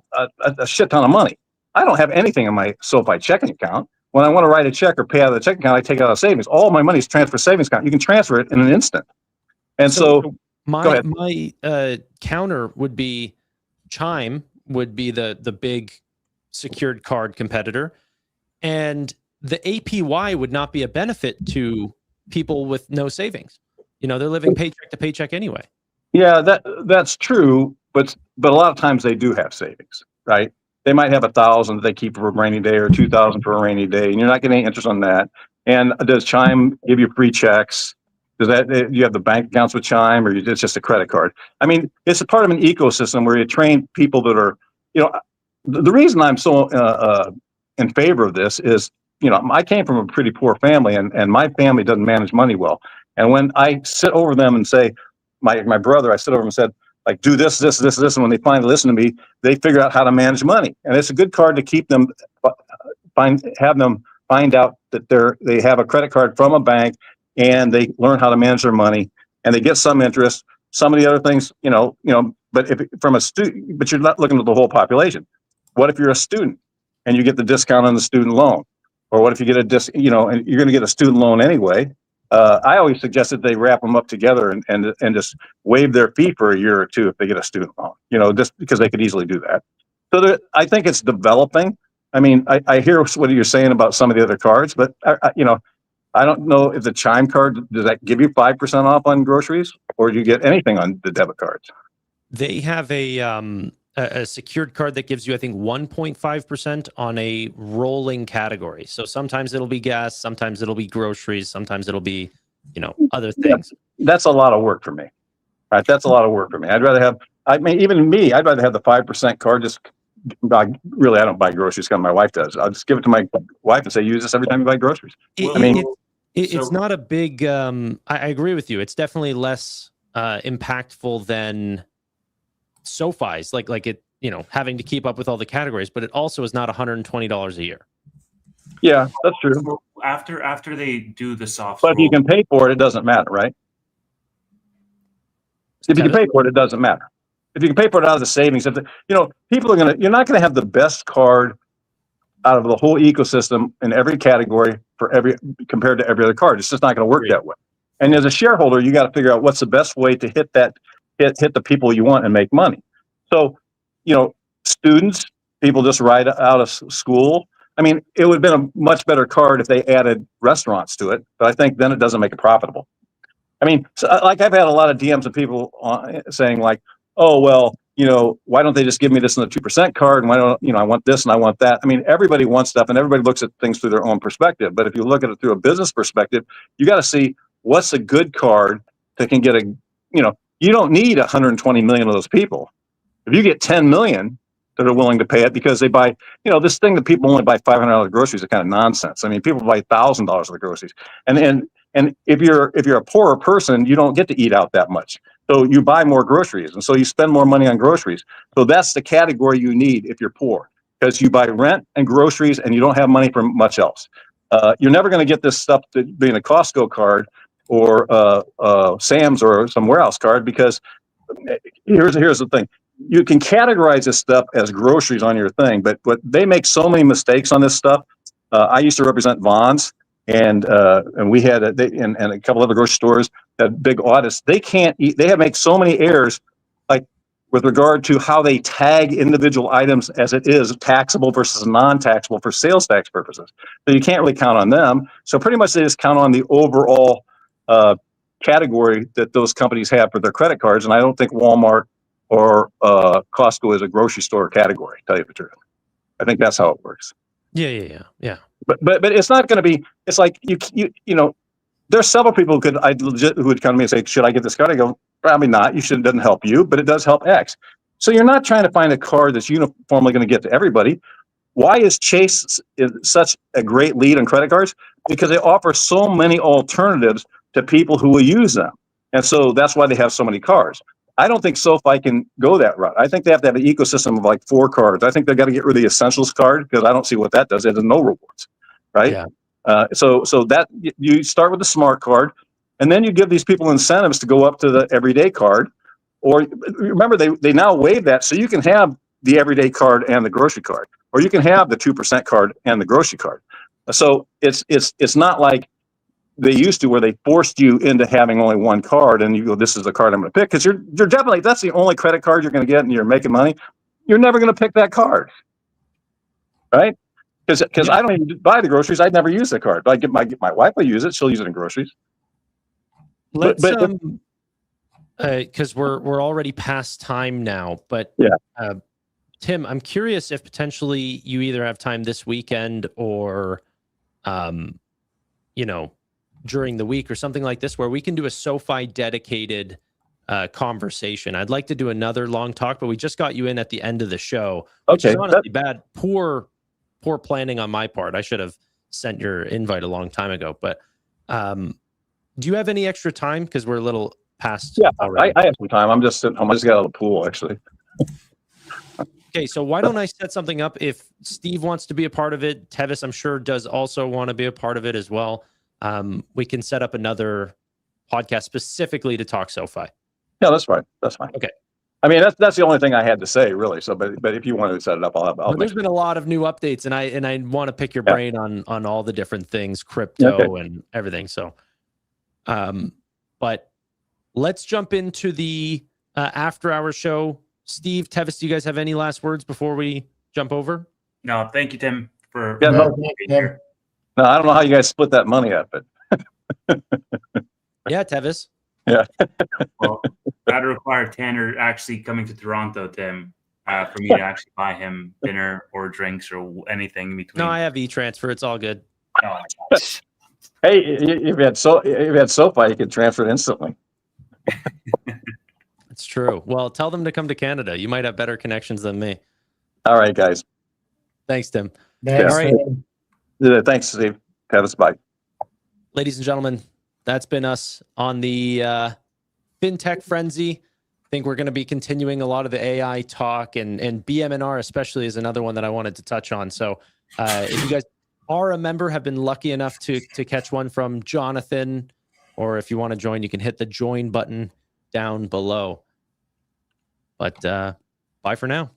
a shit ton of money. I don't have anything in my SoFi checking account. When I want to write a check or pay out of the checking account, I take it out of savings. All my money is transferred savings account. You can transfer it in an instant. And so my counter would be Chime would be the big secured card competitor, and the APY would not be a benefit to people with no savings. They're living paycheck to paycheck anyway. Yeah, that's true, but a lot of times they do have savings, right? They might have 1,000 that they keep for a rainy day or 2,000 for a rainy day, and you're not getting any interest on that. And does Chime give you free checks? You have the bank accounts with Chime, or it's just a credit card? I mean, it's a part of an ecosystem where you train people that are, the reason I'm so in favor of this is, I came from a pretty poor family, and my family doesn't manage money well. And when I sit over them and say, my brother, I sit over and said, like, do this, this, this, this. And when they finally listen to me, they figure out how to manage money. And it's a good card to keep them, have them find out that they have a credit card from a bank and they learn how to manage their money and they get some interest. Some of the other things, but from a student, but you're not looking at the whole population. What if you're a student and you get the discount on the student loan? Or what if you get and you're going to get a student loan anyway? I always suggest that they wrap them up together and just waive their fee for a year or two if they get a student loan, just because they could easily do that. So I think it's developing. I mean, I hear what you're saying about some of the other cards, but I don't know if the Chime card, does that give you 5% off on groceries, or do you get anything on the debit cards? They have a a secured card that gives you, I think, 1.5% on a rolling category. So sometimes it'll be gas, sometimes it'll be groceries, sometimes it'll be, other things. That's a lot of work for me. Right? That's a lot of work for me. I'd rather have, even me, I'd rather have the 5% card. I don't buy groceries because my wife does. I'll just give it to my wife and say, use this every time you buy groceries. It's not a big, I agree with you. It's definitely less impactful than SoFi's, like it, having to keep up with all the categories, but it also is not $120 a year. Yeah, that's true. After they do the soft, but if you can pay for it, it doesn't matter, right? If you can pay for it, it doesn't matter. If you can pay for it out of the savings, people are you're not gonna have the best card out of the whole ecosystem in every category compared to every other card. It's just not gonna work that way. And as a shareholder, you got to figure out what's the best way to hit the people you want and make money. So, students, people just right out of school. I mean, it would have been a much better card if they added restaurants to it, but I think then it doesn't make it profitable. I mean, I've had a lot of DMs of people saying like, oh, well, why don't they just give me this in the 2% card? And why don't, I want this and I want that. I mean, everybody wants stuff and everybody looks at things through their own perspective. But if you look at it through a business perspective, you got to see what's a good card that can get you don't need 120 million of those people. If you get 10 million that are willing to pay it because they buy, this thing that people only buy $500 groceries is kind of nonsense. I mean, people buy $1,000 of the groceries. And if you're a poorer person, you don't get to eat out that much. So you buy more groceries. And so you spend more money on groceries. So that's the category you need if you're poor, because you buy rent and groceries and you don't have money for much else. You're never going to get this stuff to be in a Costco card or Sam's or somewhere else card, because here's the thing. You can categorize this stuff as groceries on your thing, but they make so many mistakes on this stuff. I used to represent Vons, and we had and a couple other grocery stores that big audits. They can't eat. They have make so many errors, like with regard to how they tag individual items as it is taxable versus non-taxable for sales tax purposes. So you can't really count on them. So pretty much they just count on the overall category that those companies have for their credit cards. And I don't think Walmart or Costco is a grocery store category, to tell you the truth. I think that's how it works. Yeah. But it's not going to be. It's like there's several people who would come to me and say, "Should I get this card?" I go, "Probably not. It doesn't help you, but it does help X." So you're not trying to find a card that's uniformly going to get to everybody. Why is Chase such a great lead on credit cards? Because they offer so many alternatives to people who will use them, and so that's why they have so many cards. I don't think SoFi can go that route. I think they have to have an ecosystem of like 4 cards. I think they've got to get rid of the Essentials card, because I don't see what that does. It has no rewards, right? Yeah. So that you start with the Smart card, and then you give these people incentives to go up to the Everyday card. Or remember, they now waive that, so you can have the Everyday card and the grocery card, or you can have the 2% card and the grocery card. So it's not like they used to, where they forced you into having only one card and you go, this is the card I'm going to pick, because you're definitely, that's the only credit card you're going to get and you're making money. You're never going to pick that card, right? Because I don't even buy the groceries. I'd never use the card. But my wife will use it. She'll use it in groceries. Let's because we're already past time now. But yeah, Tim, I'm curious if potentially you either have time this weekend or, during the week or something like this, where we can do a SoFi dedicated conversation. I'd like to do another long talk, but we just got you in at the end of the show, which is honestly bad. Poor planning on my part. I should have sent your invite a long time ago. But do you have any extra time? Because we're a little past. Yeah, I have some time. I'm just sitting home. I just got out of the pool, actually. Okay, so why don't I set something up? If Steve wants to be a part of it, Tevis, I'm sure, does also want to be a part of it as well. We can set up another podcast specifically to talk SoFi. Yeah, that's fine. That's fine. Okay. I mean, that's the only thing I had to say, really. So, but if you want to set it up, I'll there's been a lot of new updates, and I want to pick your brain on all the different things, crypto and everything. So, but let's jump into the after hour show. Steve, Tevis, do you guys have any last words before we jump over? No, thank you, Tim, for being here. No, I don't know how you guys split that money up, but yeah, Tevis. Yeah. Well, that'd require Tanner actually coming to Toronto, Tim. for me to actually buy him dinner or drinks or anything in between. No, I have e-transfer. It's all good. Oh, Hey, if you had SoFi, you could transfer it instantly. It's true. Well, tell them to come to Canada. You might have better connections than me. All right, guys. Thanks, Tim. Thanks, All right. man. Thanks, Steve. Travis, bye. Ladies and gentlemen, that's been us on the Fintech Frenzy. I think we're going to be continuing a lot of the AI talk, and BMNR especially is another one that I wanted to touch on. So if you guys are a member, have been lucky enough to catch one from Jonathan, or if you want to join, you can hit the join button down below. But bye for now.